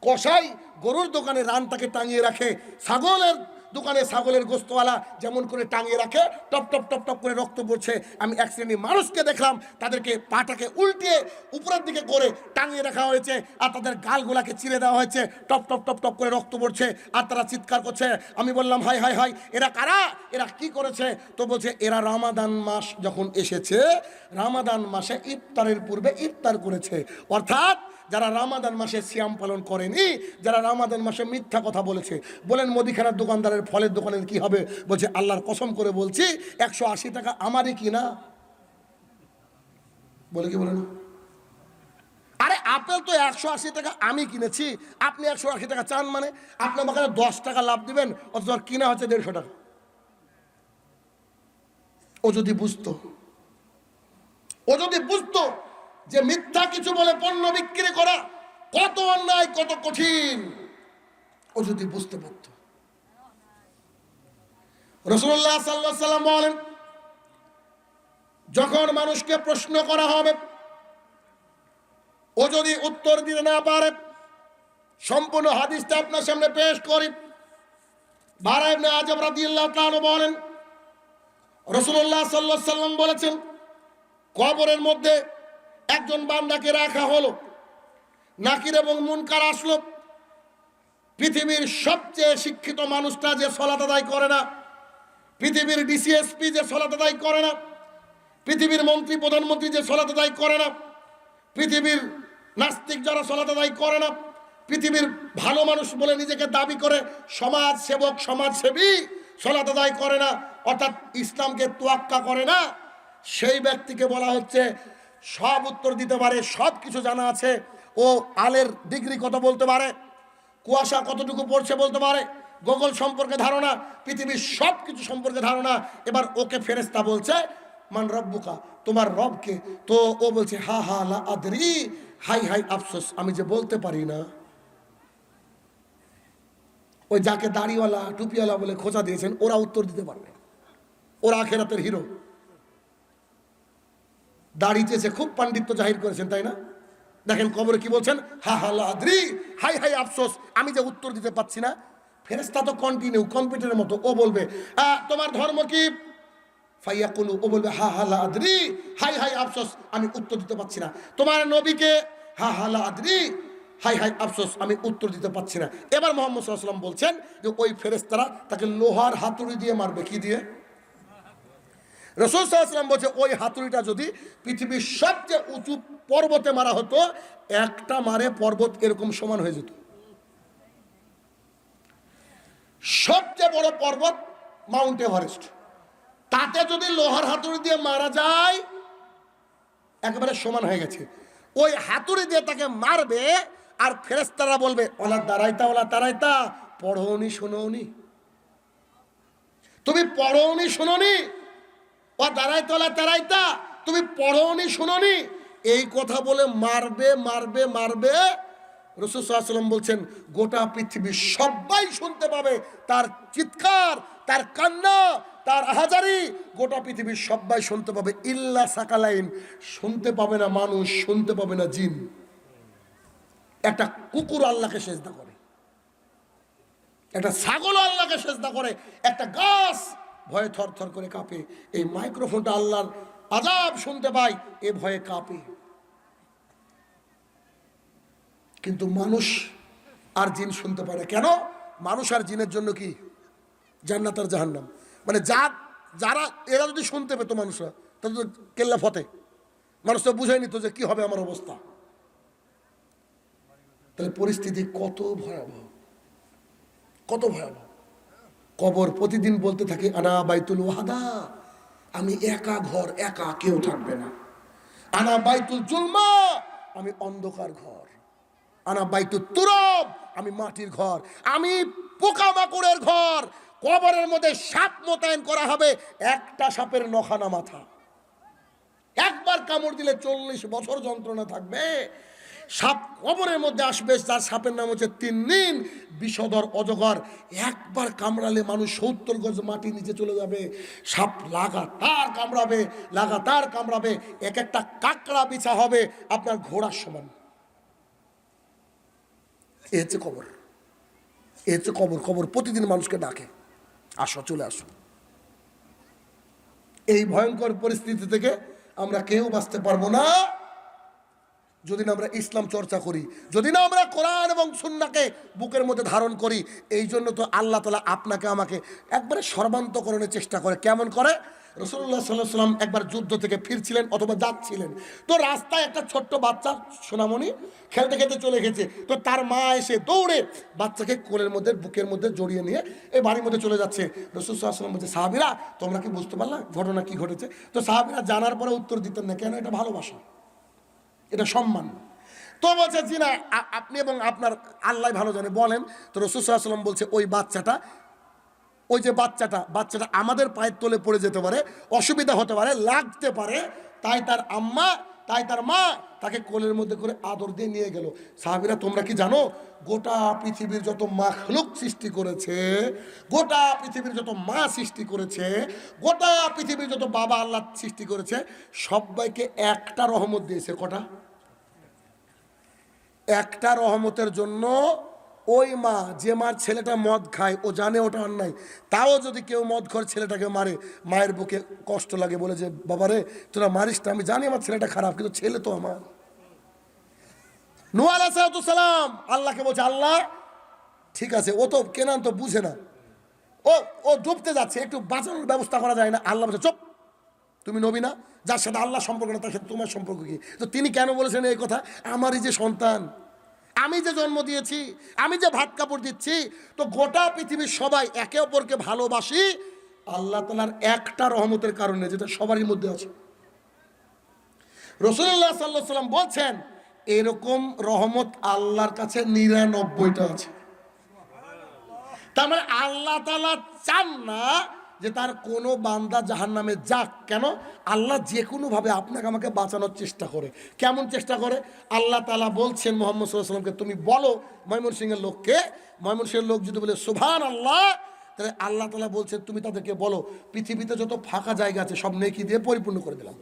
কসাই গরুর দোকানে রানটাকে টাঙিয়ে রাখে, ছাগলের দোকানে ছাগলের গোস্তওয়ালা যেমন করে টাঙিয়ে রাখে, টপ টপ টপ টপ করে রক্ত পড়ছে। আমি এক শ্রেণীর মানুষকে দেখলাম, তাদেরকে পাটাকে উল্টিয়ে উপরের দিকে করে টাঙিয়ে রাখা হয়েছে, আর তাদের গালগুলাকে চিরে দেওয়া হয়েছে, টপ টপ টপ টপ করে রক্ত পড়ছে, আর তারা চিৎকার করছে। আমি বললাম, হাই হাই হাই, এরা কারা? এরা কি করেছে? তো বলছে, এরা রমাদান মাস যখন এসেছে, রমাদান মাসে ইফতারের পূর্বে ইফতার করেছে। অর্থাৎ যারা রমাদান মাসে সিয়াম পালন করেনি, যারা রমাদান মাসে মিথ্যা কথা বলেছে। বলেন মুদিখানার দোকানদারের ফলের দোকানের কি হবে? বলছে, আল্লাহর কসম করে বলছি 180 টাকা আমারই কিনা। বলে কি বলেন? আরে আপেল তো 180 টাকা আমি কিনেছি, আপনি 180 টাকা চান মানে? আপনি আমাকে 10 টাকা লাভ দিবেন, অথচ কিনা হচ্ছে 150 টাকা। ও যদি বুঝতো যে মিথ্যা কিছু বলে পণ্য বিক্রি করা কত অন্যায়, কত কঠিন, ও যদি বুঝতে পারত। রাসূলুল্লাহ সাল্লাল্লাহু আলাইহি ওয়াসাল্লাম বলেন, যখন মানুষকে প্রশ্ন করা হবে, ও যদি উত্তর দিতে না পারে, সম্পূর্ণ হাদিসটা আপনার সামনে পেশ করি। বারা ইবনে আযব রাদিয়াল্লাহু তাআলা বলেন, রাসূলুল্লাহ সাল্লাল্লাহু আলাইহি ওয়াসাল্লাম বলেছেন, কবরের মধ্যে একজন বান্দাকে রাখা হলো, নাকির এবং মুনকার আসলো। পৃথিবীর সবচেয়ে শিক্ষিত মানুষটা যে সালাত আদায় করে না, পৃথিবীর ডিসিএসপি যে সালাত আদায় করে না, পৃথিবীর মন্ত্রী প্রধানমন্ত্রী যে সালাত আদায় করে না, পৃথিবীর নাস্তিক যারা সালাত আদায় করে না, পৃথিবীর ভালো মানুষ বলে নিজেকে দাবি করে সমাজ সেবক সমাজসেবী সালাত আদায় করে না, অর্থাৎ ইসলামকে তোয়াক্কা করে না, সেই ব্যক্তিকে বলা হচ্ছে সব উত্তর দিতে পারে, সব কিছু জানা আছে, ও আলের ডিগ্রি কত বলতে পারে, কুয়াশা কতটুকু পড়ছে বলতে পারে, গুগল সম্পর্কে ধারণা, পৃথিবীর সব কিছু সম্পর্কে ধারণা। এবার ওকে ফেরেশতা বলছে, মান রব্বুকা, তোমার রবকে? তো ও বলছে, হা হা লা আদরি, হাই হাই আফসোস, আমি যে বলতে পারি না। ওই যাকে দাড়িওয়ালা টুপিওয়ালা বলে খোঁচা দিয়েছেন, ওরা উত্তর দিতে পারবে, ওরা আখিরাতের হিরো। দাড়ি চেয়েছে, খুব পাণ্ডিত্য জাহির করেছেন, তাই না? দেখেন কবরে কি বলছেন, হা হা লা আদরি, হাই হাই আফসোস, আমি যে উত্তর দিতে পারছি না। ফেরেশতা তো কন্টিনিউ, কম্পিউটারের মতো, ও বলবে, তোমার ধর্ম কি? ফাইয়াকুলু, ও বলবে হা হা লা আদরি, হাই হাই আফসোস আমি উত্তর দিতে পারছি না। তোমার নবীকে হা হা লা আদরি, হাই হাই আফসোস আমি উত্তর দিতে পারছি না। এবার মুহাম্মদ সাল্লাল্লাহু আলাইহি ওয়াসাল্লাম বলছেন যে ওই ফেরেশতারা তাকে লোহার হাতুড়ি দিয়ে মারবে। কি দিয়ে? রাসূল সাল্লাল্লাহু আলাইহি ওয়াসাল্লাম বলছে ওই হাতুড়িটা যদি পৃথিবীর সবচেয়ে উঁচু পর্বতে মারা হতো, একটা মারে পর্বত এরকম সমান হয়ে যেত। সবচেয়ে বড় পর্বত মাউন্ট এভারেস্ট, তাতে যদি লোহার হাতুড়ি দিয়ে মারা যায় একেবারে সমান হয়ে গেছে। ওই হাতুড়ি দিয়ে তাকে মারবে আর ফেরেশতারা বলবে ওলা দাঁড়াইতা, ওলা দাঁড়াইতা, পড়োনি শোনোনি, তুমি পড়োনি শোনোনি, ও দাঁড়াইতা, ওলা দাঁড়াইতা, তুমি পড়োনি শোনোনি, এই কথা বলে মারবে মারবে মারবে। রাসূল সাল্লাল্লাহু আলাইহি ওয়াসাল্লাম বলছেন গোটা পৃথিবীর সবাই শুনতে পাবে তার চিৎকার, তার কান্না, তার আহাজারি, গোটা পৃথিবীর সবাই শুনতে পাবে, ইল্লা সাকালাইন, শুনতে পাবে না মানুষ, শুনতে পাবে না জিন। একটা কুকুর আল্লাহকে সেজদা করে, একটা ছাগল আল্লাহকে সেজদা করে, একটা গাছ ভয়ে থরথর করে কাঁপে। এই মাইক্রোফোনটা আল্লাহর আযাব শুনতে পায়, এ ভয়ে কাঁপে। কিন্তু মানুষ আর জিন শুনতে পারে কেন? মানুষ আর জিনের জন্য কি জান্নাত আর জাহান্নাম। মানে যারা এরা যদি শুনতে পেতো মানুষরা, তাদের তো কেল্লা ফতে, মানুষ তো বুঝে নিত যে কি হবে আমার অবস্থা। তাহলে পরিস্থিতি কত ভয়াবহ, কত ভয়াবহ। কবর প্রতিদিন বলতে থাকে আনা বাইতুল ওয়াহাদা, আমি একা ঘর, একা কেউ থাকবে না। আনা বাইতুল জুলমা, আমি অন্ধকার ঘর। আনা বাইতুত তুরাব, আমি মাটির ঘর, আমি পোকামাকড়ের ঘর। কবরের মধ্যে সাপ মোতায়েন করা হবে, একটা সাপের নখানা মাথা, একবার কামড় দিলে 40 বছর যন্ত্রণা থাকবে। সাপ কবরের মধ্যে আসবে, যার সাপের নাম হচ্ছে তিননিন, বিষধর অজগর। একবার কামড়ালে মানুষ 70 গজ মাটি নিচে চলে যাবে। সাপ লাগাতার কামড়াবে, লাগাতার কামড়াবে, এক একটা কাকড়া বিছা হবে আপনার ঘোড়ার সমান। এ হচ্ছে কবর, এ হচ্ছে কবর। কবর প্রতিদিন মানুষকে ডাকে, আসো, চলে আসো। এই ভয়ঙ্কর পরিস্থিতি থেকে আমরা কেউ বাঁচতে পারবো না যদি না আমরা ইসলাম চর্চা করি, যদি না আমরা কোরআন এবং সুন্নাহকে বুকের মধ্যে ধারণ করি। এই জন্য তো আল্লাহ তাআলা আপনাকে আমাকে একবারে সর্বান্তকরণের চেষ্টা করে। কেমন করে? রাসূলুল্লাহ সাল্লাল্লাহু আলাইহি ওয়াসাল্লাম একবার যুদ্ধ থেকে ফিরছিলেন অথবা যাচ্ছিলেন, তো রাস্তায় একটা ছোট্ট বাচ্চা সোনামণি খেলতে খেলতে চলে গেছে। তো তার মা এসে দৌড়ে বাচ্চাকে কোলের মধ্যে বুকের মধ্যে জড়িয়ে নিয়ে এই বাড়ির মধ্যে চলে যাচ্ছে। রাসূল সাল্লাল্লাহু আলাইহি ওয়াসাল্লাম বলছে সাহাবীরা তোমরা কি বুঝতে পারলা ঘটনা কি ঘটেছে? তো সাহাবীরা জানার পরে উত্তর দিতেন না, কেন? এটা ভালোবাসা, এটা সম্মান। তো বলছে জি না, আপনি এবং আপনার আল্লাহ ভালো জানে, বলেন। তো রাসূল সাল্লাল্লাহু আলাইহি ওয়াসাল্লাম বলছে ওই বাচ্চাটা, ওই যে বাচ্চাটা আমাদের পায়ের তলে পড়ে যেতে পারে, অসুবিধা হতে পারে, লাগতে পারে, তাই তার মা তাকে কোলের মধ্যে করে আদর দিয়ে নিয়ে গেল। সাহাবীরা তোমরা কি জানো গোটা পৃথিবীর যত মাখলুক সৃষ্টি করেছে, গোটা পৃথিবীর যত মা সৃষ্টি করেছে, গোটা পৃথিবীর যত বাবা আল্লাহ সৃষ্টি করেছে, সবাইকে একটা রহমত দিয়েছে। কটা? একটা রহমতের জন্য ওই মা, যে মার ছেলেটা মদ খায়, ও জানে ওটা অন্যায়, তাও যদি কেউ মদ খোর ছেলেটাকে মারে, মায়ের বুকে কষ্ট লাগে, বলে যে বাবারে তোরা মারিস না, আমি জানি আমার ছেলেটা খারাপ, কিন্তু ছেলে তো আমার। নূহ আলাইহিস সালাম আল্লাহকে বলছে আল্লাহ ঠিক আছে, ও তো কেনান তো বুঝে না, ও ডুবতে যাচ্ছে, একটু বাঁচানোর ব্যবস্থা করা যায় না? আল্লাহ বলছে চুপ, তুমি নবী না, যার সাথে আল্লাহ সম্পর্ক না তার সাথে তোমার সম্পর্ক কি? তো তিনি কেন বলেছেন এই কথা? আমারই যে সন্তান, আমি যে জন্ম দিয়েছি, আমি যে ভাত কাপড় দিচ্ছি, তো গোটা পৃথিবীর সবাই একে অপরকে ভালোবাসি আল্লাহ তাআলার একটা রহমতের কারণে, যেটা সবারই মধ্যে আছে। রাসূলুল্লাহ সাল্লাল্লাহু আলাইহি ওয়াসাল্লাম বলছেন এরকম রহমত আল্লাহর কাছে 99টা আছে। তার মানে আল্লাহ তাআলা চান না যে তার কোনো বান্দা জাহান্নামে যাক। কেন? আল্লাহ যে কোনোভাবে আপনাকে আমাকে বাঁচানোর চেষ্টা করে। কেমন চেষ্টা করে? আল্লাহ তাআলা বলছেন মুহাম্মদ সাল্লাল্লাহু আলাইহি ওয়াসাল্লামকে তুমি বলো ময়মনসিংহের লোককে, ময়মনসিংহের লোক যদি বলে সুবহানাল্লাহ, তাহলে আল্লাহ তাআলা বলছেন তুমি তাদেরকে বলো পৃথিবীতে যত ফাঁকা জায়গা আছে সব নেকি দিয়ে পরিপূর্ণ করে দিলাম।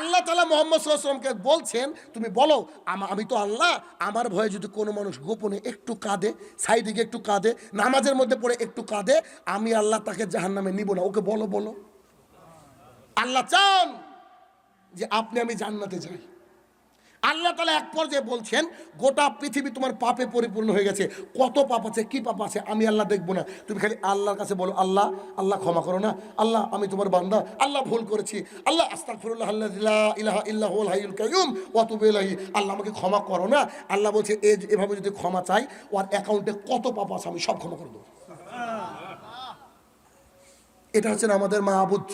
আল্লাহ তাআলা মুহাম্মদ সাল্লাল্লাহু আলাইহি ওয়াসাল্লামকে বলছেন তুমি বলো আমি তো আল্লাহ, আমার ভয়ে যদি কোনো মানুষ গোপনে একটু কাঁদে, সাইডে গিয়ে একটু কাঁদে, নামাজের মধ্যে পড়ে একটু কাঁদে, আমি আল্লাহ তাকে জাহান্নামে নিব না। ওকে বলো বলো। আল্লাহ চান যে আপনি আমি জান্নাতে যাই। আল্লাহ তাআলা এক পর্যায়ে বলছেন গোটা পৃথিবী তোমার পাপে পরিপূর্ণ হয়ে গেছে, কত পাপ আছে, কি পাপ আছে আমি আল্লাহ দেখবো না, তুমি খালি আল্লাহর কাছে বলো আল্লাহ আল্লাহ ক্ষমা করো না, আল্লাহ আমি তোমার বান্দা, আল্লাহ ভুল করেছি, আল্লাহ আস্তাগফিরুল্লাহ আল্লাযী লা ইলাহা ইল্লা হুয়াল হাইয়ুল কাইয়্যুম ওয়া আতুবু ইলাইহি, আল্লাহ আমাকে ক্ষমা করো না। আল্লাহ বলছে এভাবে যদি ক্ষমা চাই ওর অ্যাকাউন্টে কত পাপ আছে আমি সব ক্ষমা করে দেবো। এটা হচ্ছেন আমাদের মাহবুদ,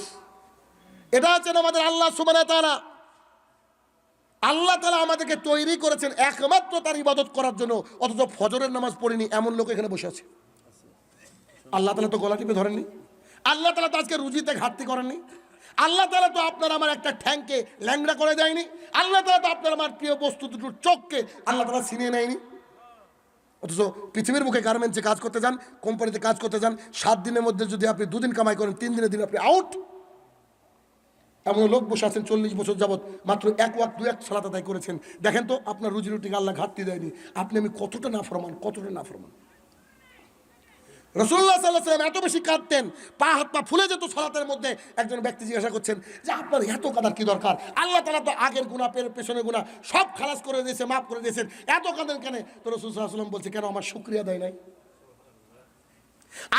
এটা হচ্ছেন আমাদের আল্লাহ সুবহানাহু ওয়া তাআলা। আল্লাহ তাআলা আমাদেরকে তৈরি করেছেন একমাত্র তার ইবাদত করার জন্য, অথচ ফজরের নামাজ পড়িনি এমন লোক এখানে বসে আছে। আল্লাহ তাআলা তো গলা টিপে ধরেননি, আল্লাহ তাআলা তো আজকে রুজিতে ঘাটতি করেননি, আল্লাহ তাআলা তো আপনার আমার একটা ঠ্যাংকে ল্যাংড়া করে দেয়নি, আল্লাহ তাআলা তো আপনার আমার প্রিয় বস্তু দুটোর চোখকে আল্লাহ তাআলা ছিনিয়ে নেয়নি। অথচ পৃথিবীর মুখে গার্মেন্টসে কাজ করতে যান, কোম্পানিতে কাজ করতে যান, 7 দিনের মধ্যে যদি আপনি 2 দিন কামাই করেন, 3 দিনের দিন আপনি আউট। এমন লোক বসে আছেন 40 বছর যাবত মাত্র 1 ওয়াক্ত 2 ওয়াক্ত সালাত আদায় করেছেন। দেখেন তো আপনার রুজি রুটিকে আল্লাহ ঘাটতি দেয়নি, আপনি আমি কতটা নাফরমান, কতটা নাফরমান। রাসূলুল্লাহ সাল্লাল্লাহু আলাইহি ওয়াসাল্লাম এত বেশি কাঁদতেন, পা হাত পা ফুলে যেত সালাতের মধ্যে। একজন ব্যক্তি জিজ্ঞাসা করছেন যে আপনার এত কাঁদার কি দরকার, আল্লাহ তাআলা তো আগের গুনাহ পেছনের গুনাহ সব খালাস করে দিয়েছে, মাফ করে দিয়েছেন, এত কাঁদেন কেন? তো রাসূল সাল্লাল্লাহু আলাইহি ওয়াসাল্লাম বলছে কেন আমার শুকরিয়া দেয় নাই?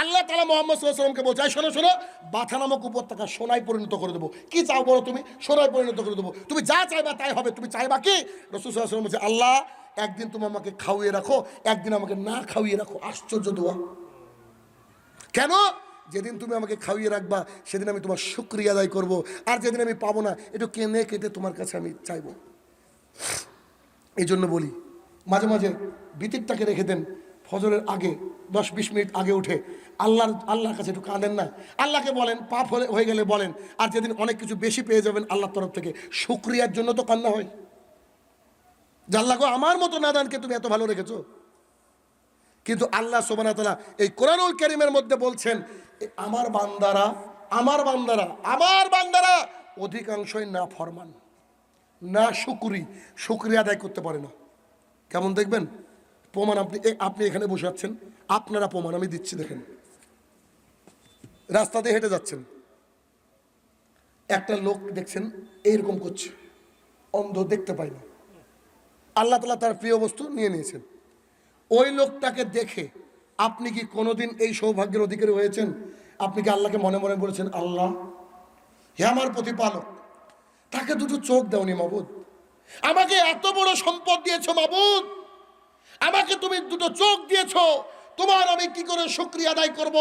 আল্লাহ তাআলা মুহাম্মদ সাল্লাল্লাহু আলাইহি ওয়াসাল্লামকে বলছে শোনো শোনো, বাথা নামক উপত্যকা সোনায় পরিণত করে দেবো, কি চাও বলো তুমি, সোনায় পরিণত করে দেবো, তুমি যা চাইবা তাই হবে, তুমি চাইবা কি? রাসূল সাল্লাল্লাহু আলাইহি ওয়াসাল্লাম বলছে আল্লাহ একদিন তুমি আমাকে খাওয়িয়ে রাখো, একদিন আমাকে না খাওয়িয়ে রাখো। আশ্চর্য দোয়া। কেন? যেদিন তুমি আমাকে খাওয়িয়ে রাখবা সেদিন আমি তোমার শুকরিয়া আদায় করবো, আর যেদিন আমি পাবো না একটু কেনে কেটে তোমার কাছে আমি চাইবো। এই জন্য বলি মাঝে মাঝে বিতিরটাকে রেখে দেন, ফজরের আগে 10-20 মিনিট আগে উঠে আল্লাহর কাছে একটু কাঁদেন না, আল্লাহকে বলেন, পাপ হয়ে গেলে বলেন, আর যেদিন অনেক কিছু বেশি পেয়ে যাবেন আল্লাহর তরফ থেকে শুকরিয়ার জন্য তো কান্না হয় যে আল্লাহ গো আমার মতো নাদানকে তুমি এত ভালো রেখেছো। কিন্তু আল্লাহ সুবহানাহু ওয়া তাআলা এই কোরআনুল কারীমের মধ্যে বলছেন আমার বান্দারা আমার বান্দারা আমার বান্দারা অধিকাংশই না ফরমান, না শুকরিয়া আদায় করতে পারে না। কেমন দেখবেন প্রমাণ, আপনি এখানে বসে আছেন, আপনারা প্রমাণ আমি দিচ্ছি। দেখেন রাস্তাতে হেঁটে যাচ্ছেন, একটা লোক দেখছেন এইরকম করছে, অন্ধ, দেখতে পায় না, আল্লাহ তাআলা তার প্রিয় বস্তু নিয়ে নিয়েছেন। ওই লোকটাকে দেখে আপনি কি কোনোদিন এই সৌভাগ্যের অধিকারী হয়েছেন? আপনি কি আল্লাহকে মনে মনে বলেছেন আল্লাহ হে আমার প্রতিপালক, তাকে দুটো চোখ দাওনি মাবুদ, আমাকে এত বড় সম্পদ দিয়েছো মাবুদ, আমাকে তুমি দুটো চোখ দিয়েছো, তোমার আমি কি করে শুকরিয়া আদায় করব?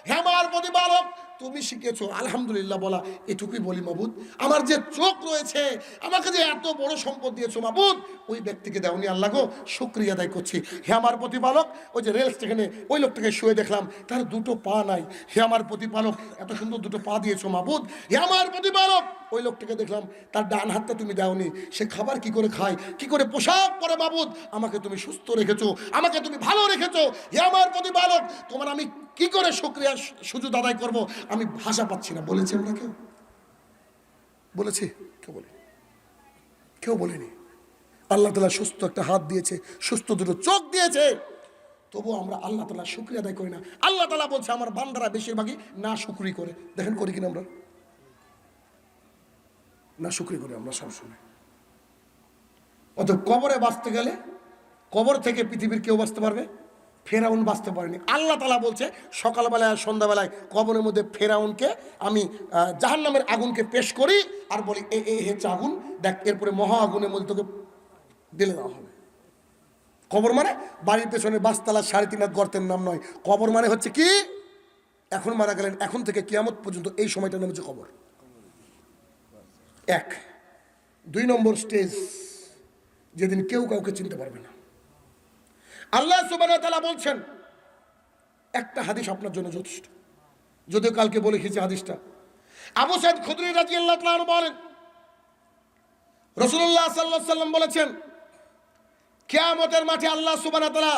হে আমার প্রতিপালক তুমি শিখেছো আলহামদুলিল্লাহ বলা, এটুকুই বলি মাবুদ। আমার যে চোখ রয়েছে, আমাকে যে এত বড় সম্পদ দিয়েছো মাবুদ, ওই ব্যক্তিকে দেওনি আল্লাহ গো, শুকরিয়া আদায় করছি। হে আমার প্রতিপালক ওই যে রেল স্টেশনে ওই লোকটাকে শুয়ে দেখলাম তার দুটো পা নাই, হে আমার প্রতিপালক এত সুন্দর দুটো পা দিয়েছো মাবুদ। হে আমার প্রতিপালক ওই লোকটাকে দেখলাম তার ডান হাতটা তুমি দাওনি, সে খাবার কি করে খায়, কি করে পোশাক পরে মাবুদ, আমাকে তুমি সুস্থ রেখেছো, আমাকে তুমি ভালো রেখেছো। হে আমার প্রতিপালক তোমার আমি কি করে শুকরিয়া সুজুদ আদায় করব, আমি ভাষা পাচ্ছি না। বলেছে আমরা কেউ? বলেছি? কেউ বলে? কেউ বলেনি। আল্লাহ তাআলা সুস্থ একটা হাত দিয়েছে, সুস্থ দুটো চোখ দিয়েছে, তবু আমরা আল্লাহ তাআলা শুকরিয়া আদায় করি না। আল্লাহ তাআলা বলছে আমার বান্দারা বেশিরভাগই না শুকরি করে। দেখেন করি কিনা আমরা? না শুকরি করে আমরা সবসময়। অত কবরে বাঁচতে গেলে কবর থেকে পৃথিবীর কেউ বাঁচতে পারবে? ফেরাউন বাঁচতে পারেনি। আল্লাহ তাআলা বলছে সকালবেলায় আর সন্ধ্যাবেলায় কবরের মধ্যে ফেরাউনকে আমি জাহান্নামের আগুনকে পেশ করি আর বলি এই হচ্ছে আগুন, দেখ এরপরে মহা আগুনের মধ্যে তোকে ঢেলে দেওয়া হবে। কবর মানে বাড়ির পেছনে 5 তলা 3.5 হাত গর্তের নাম নয়। কবর মানে হচ্ছে কি, এখন মারা গেলেন, এখন থেকে কিয়ামত পর্যন্ত এই সময়টার নাম হচ্ছে কবর। 1 2 নম্বর স্টেজ, যেদিন কেউ কাউকে চিনতে পারবে না। আল্লাহ সুবহানাহু ওয়া তাআলা বলছেন, একটা হাদিস আপনার জন্য যথেষ্ট, যদিও কালকে বলে খেয়েছি হাদিসটা। আবু সাঈদ খুদরি রাদিয়াল্লাহু তাআলা আনহু বলেন রাসূলুল্লাহ সাল্লাল্লাহু আলাইহি ওয়াসাল্লাম বলেছেন কিয়ামতের মাঠে আল্লাহ সুবহানাহু ওয়া তাআলা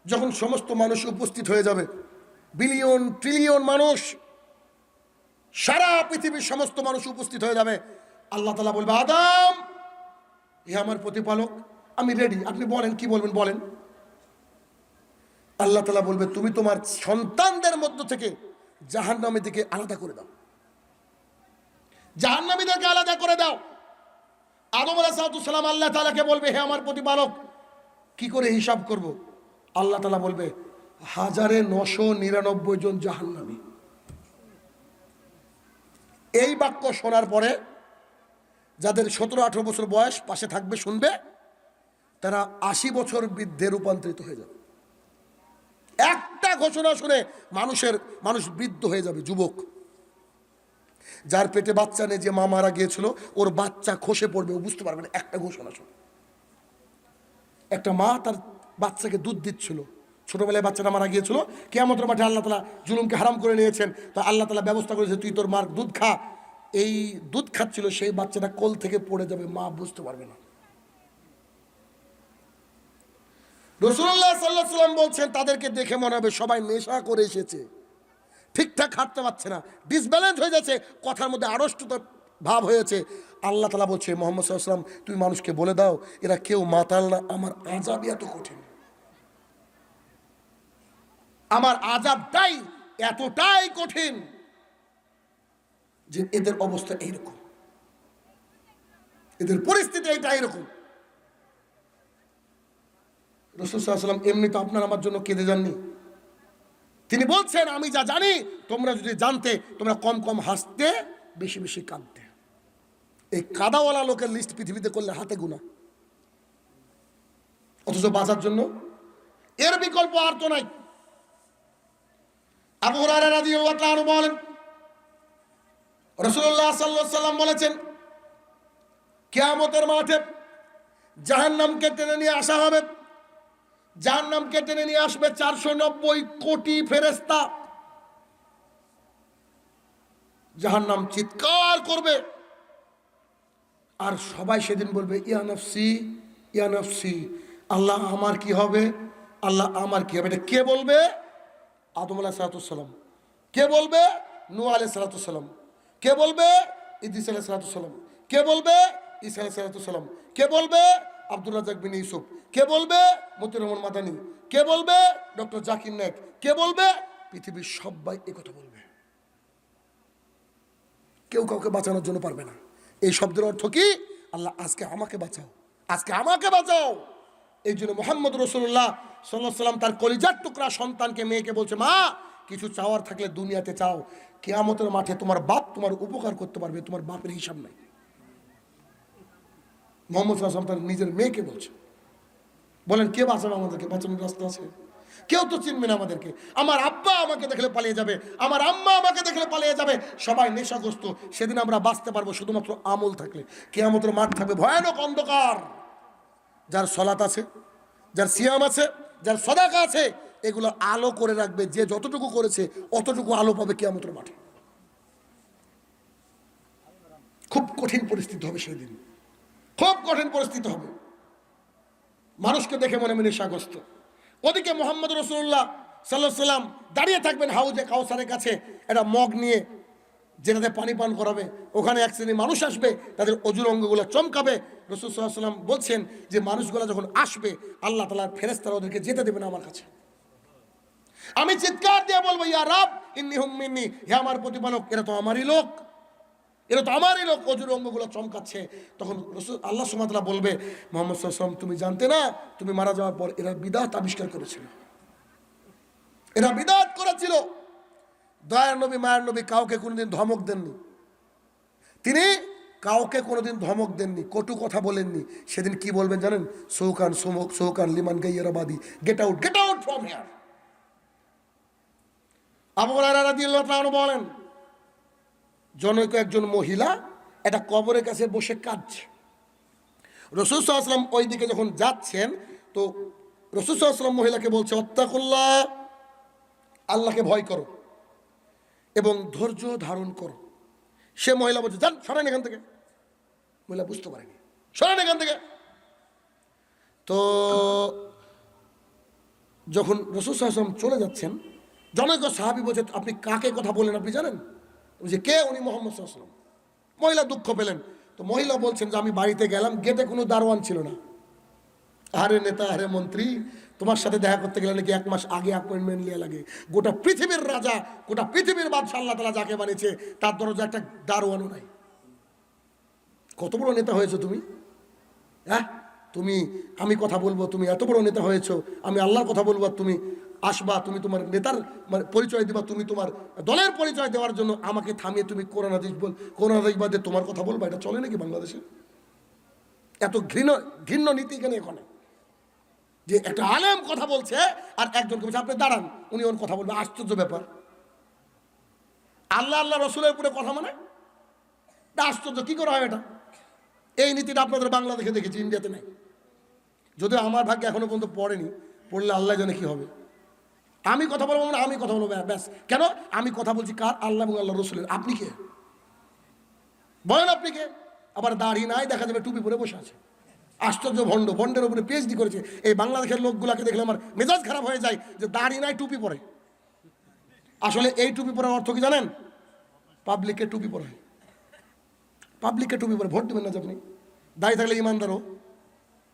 যখন সমস্ত মানুষ উপস্থিত হয়ে যাবে, বিলিয়ন ট্রিলিয়ন মানুষ, সারা পৃথিবীর সমস্ত মানুষ উপস্থিত হয়ে যাবে, আল্লাহ তাআলা বলবে, আদম, হে আমার প্রতিপালক, আমি রেডি, আপনি বলেন কি বলবেন বলেন। আল্লাহ তাআলা বলবে, তুমি তোমার সন্তানদের মধ্য থেকে জাহান্নামীদেরকে আলাদা করে দাও, জাহান্নামীদেরকে আলাদা করে দাও। আদম আলাইহিস সালাম আল্লাহ তাআলাকে বলবে, হে আমার প্রতিপালক, কি করে হিসাব করব? আল্লাহ তাআলা বলবে, 1999 জন জাহান্নামী। এই বাক্য শোনার পরে যাদের 17-18 বছর বয়স পাশে থাকবে, শুনবে, তারা 80 বছর বৃদ্ধে রূপান্তরিত হয়ে যাবে। একটা ঘোষণা শুনে মানুষ বৃদ্ধ হয়ে যাবে, যুবক। যার পেটে বাচ্চা নেই, যে মা মারা গিয়েছিল, ওর বাচ্চা খসে পড়বে, ও বুঝতে পারবে না। একটা ঘোষণা শুনে, একটা মা তার বাচ্চাকে দুধ দিচ্ছিল, ছোটবেলায় বাচ্চাটা মারা গিয়েছিল। কিয়ামতের মাঠে আল্লাহ তাআলা জুলুমকে হারাম করে নিয়েছেন, তো আল্লাহ তাআলা ব্যবস্থা করেছে, তুই তোর মার দুধ খা। এই দুধ খাচ্ছিল, সেই বাচ্চাটা কোল থেকে পড়ে যাবে, মা বুঝতে পারবে না। রাসূলুল্লাহ সাল্লাল্লাহু আলাইহি ওয়াসাল্লাম বলছেন, তাদেরকে দেখে মনে হবে সবাই নেশা করে এসেছে, ঠিকঠাক হাঁটতে পারছে না, ডিসব্যালেন্স হয়ে যাচ্ছে, কথার মধ্যে আড়ষ্টতা ভাব হয়েছে। আল্লাহ তাআলা বলছে, মুহাম্মদ সাল্লাল্লাহু আলাইহি ওয়াসাল্লাম, তুমি মানুষকে বলে দাও, এরা কেউ মাতাল না, আমার আযাব এত কঠিন, আমার আযাবটাই এতটাই কঠিন যে এদের অবস্থা এইরকম, এদের পরিস্থিতি এটা এরকম। রাসূল সাল্লাল্লাহু আলাইহি ওয়াসাল্লাম এমনি তো আপনার আমার জন্য কেঁদে যাননি। তিনি বলছেন, আমি যা জানি, তোমরা যদি জানতে, তোমরা কম কম হাসতে, বেশি বেশি কাঁদতে। এই কাদাওয়ালা লোকের লিস্ট পৃথিবীতে করলে হাতে গোনা, অথচ বাঁচার জন্য এর বিকল্প আর তো নাই। আবু হুরায়রা রাদিয়াল্লাহু তাআলা আনহু বলেন, রাসূলুল্লাহ সাল্লাল্লাহু আলাইহি ওয়াসাল্লাম বলেছেন, কিয়ামতের মাঠে জাহান্নামকে টেনে নিয়ে আসা হবে, জাহান্নামকে টেনে নিয়ে আসবে 490 কোটি ফেরেশতা। জাহান্নাম চিৎকার করবে, আর সবাই সেদিন বলবে, ইয়া নাফসি, ইয়া নাফসি, আল্লাহ আমার কি হবে, আল্লাহ আমার কি হবে। এটা কে বলবে? আদম আলাইহিস সালাম। কে বলবে? নূহ আলাইহিস সালাম। কে বলবে? ইদ্রিস আলাইহিস সালাম। কে বলবে? ঈসা আলাইহিস সালাম। কে বলবে? আব্দুর রাজ্জাক বিন ইউসুফ। কে বলবে? মতিউর রহমান মাদানী। কে বলবে? ডক্টর জাকির নায়েক। কে বলবে? পৃথিবীর সবাই এই কথা বলবে, কেউ কাউকে বাঁচানোর জন্য পারবে না। এই শব্দের অর্থ কি? আল্লাহ আজকে আমাকে বাঁচাও, আজকে আমাকে বাঁচাও। এই জন্য মুহাম্মদ রাসূলুল্লাহ সাল্লাল্লাহু আলাইহি ওয়াসাল্লাম তার কলিজার টুকরা সন্তানকে, মেয়েকে বলছে, মা, কিছু চাওয়ার থাকলে দুনিয়াতে চাও, কিয়ামতের মাঠে তোমার বাপ তোমার উপকার করতে পারবে, তোমার বাপের হিসাব নাই। মুহাম্মদ সাল্লাল্লাহু আলাইহি ওয়াসাল্লাম তার নিজের মেয়েকে বলছে। বলেন, কে বাঁচাবে আমাদেরকে? বাঁচানোর রাস্তা আছে? কেউ তো চিনবে না আমাদেরকে। আমার আব্বা আমাকে দেখলে পালিয়ে যাবে, আমার আম্মা আমাকে দেখলে পালিয়ে যাবে, সবাই নেশাগ্রস্ত। সেদিন আমরা বাঁচতে পারবো শুধুমাত্র আমল থাকলে। কিয়ামতের মাঠ থাকবে ভয়ানক অন্ধকার। যার সালাত আছে, যার সিয়াম আছে, যার সাদাকা আছে, এগুলো আলো করে রাখবে। যে যতটুকু করেছে অতটুকু আলো পাবে কিয়ামতের মাঠে। খুব কঠিন পরিস্থিতি হবে সেদিন, খুব কঠিন পরিস্থিতি হবে। মানুষকে দেখে মনে মনে নেশাগ্রস্ত। ওদিকে মুহাম্মদ রাসূলুল্লাহ সাল্লাল্লাহু আলাইহি ওয়াসাল্লাম দাঁড়িয়ে থাকবেন হাউজে কাউসারের কাছে, একটা মগ নিয়ে, যেটাতে পানি পান করাবে। ওখানে এক শ্রেণীর মানুষ আসবে, তাদের অজুর অঙ্গগুলো চমকাবে। রাসূল সাল্লাল্লাহু আলাইহি ওয়াসাল্লাম বলছেন যে মানুষগুলো যখন আসবে, আল্লাহ তাআলার ফেরেশতারা ওদেরকে যেতে দেবে না আমার কাছে। আমি চিৎকার দিয়ে বলবো, ইয়া রাব ইন্নিহুম মিন্নি, হে আমার প্রতিপালক, এরা তো আমারই লোক, এরা তো আমারই লোক। অজুর অঙ্গগুলো চমকাচ্ছে। তখন রাসূল আল্লাহ সুবহানাহু ওয়া তাআলা বলবে, মুহাম্মদ সাল্লাল্লাহু আলাইহি ওয়াসাল্লাম, তুমি জানতে না, তুমি মারা যাওয়ার পর এরা বিদআত আবিষ্কার করেছিল, এরা বিদআত করেছিল। দয়ার নবী, মায়ের নবী কাউকে কোনোদিন ধমক দেননি। তিনি কাউকে কোনোদিন ধমক দেননি, কটু কথা বলেননি। সেদিন কি বলবেন জানেন? সৌকান সুমুক সৌকান লিমান গাইয়ারাবাদী, get out from here. Abu Hurairah রাদিয়াল্লাহু তাআলা বলেন, জনৈক একজন মহিলা একটা কবরের কাছে বসে কাঁদছে। রাসূল সাল্লাল্লাহু আলাইহি ওয়াসাল্লাম ওই দিকে যখন যাচ্ছেন, তো রাসূল সাল্লাল্লাহু আলাইহি ওয়াসাল্লাম মহিলাকে বলছে, ওয়াত্তাকুল্লাহ, আল্লাহকে ভয় করো এবং ধৈর্য ধারণ করো। সে মহিলা বলছে, যান, সরেন এখান থেকে। মহিলা বুঝতে পারেনি, সরেন এখান থেকে। তো যখন রাসূল সাল্লাল্লাহু আলাইহি ওয়াসাল্লাম চলে যাচ্ছেন, জনৈক সাহাবী বলছে, আপনি কাকে কথা বলেন আপনি জানেন? বলছে, কে? উনি মুহাম্মদ সাল্লাল্লাহু আলাইহি ওয়াসাল্লাম। মহিলা দুঃখ পেলেন, তো মহিলা বলছেন যে আমি বাড়িতে গেলাম, গেটে কোনো দারোয়ান ছিল না। আরে নেতা, আরে মন্ত্রী, তোমার সাথে দেখা করতে গেলে নাকি 1 মাস আগে অ্যাপয়েন্টমেন্ট নিয়ে লাগে। গোটা পৃথিবীর রাজা, গোটা পৃথিবীর বাদশা আল্লাহ তাআলা যাকে বানিয়েছে তার দরজা একটা দারোয়ানও নাই। কত বড় নেতা হয়েছো তুমি, হ্যাঁ? তুমি, আমি কথা বলবো, তুমি এত বড় নেতা হয়েছো, আমি আল্লাহর কথা বলবো, তুমি আসবা, তুমি তোমার নেতার পরিচয় দিবা, তুমি তোমার দলের পরিচয় দেওয়ার জন্য আমাকে থামিয়ে তুমি কোরআন হাদিস বাদে তোমার কথা বলবা? এটা চলে নাকি বাংলাদেশে? এত ঘৃণ্য নীতি কেন এখানে? যে একটা আলেম কথা বলছে আর একজনকে বলছে আপনি দাঁড়ান, উনি ওর কথা বলবে। আশ্চর্য ব্যাপার। আল্লাহ রসুলের উপরে কথা মানে আশ্চর্য, কি করে হয় এটা? এই নীতিটা আপনাদের বাংলাদেশে দেখেছি, ইন্ডিয়াতে নাই। যদিও আমার ভাগ্যে এখনো পর্যন্ত পড়েনি, পড়লে আল্লাহ জানে কি হবে। আমি কথা বলবো না, আমি কথা বলবো ব্যাস। কেন? আমি কথা বলছি কার? আল্লাহ এবং আল্লাহ রসুলের। আপনি কে বলেন? আপনি কে? আবার দাড়ি নাই, দেখা যাবে টুপি পরে বসে আছে। আশ্চর্য ভণ্ড, ভণ্ডের উপরে পিএইচডি করেছে। এই বাংলাদেশের লোকগুলাকে দেখলে আমার মেজাজ খারাপ হয়ে যায় যে দাড়ি নাই, টুপি পরে। আসলে এই টুপি পরার অর্থ কি জানেন? পাবলিকের টুপি পরে। পাবলিকের টুপি পরে ভোট দেবেন না যে আপনি? দাড়ি থাকলে ইমানদারও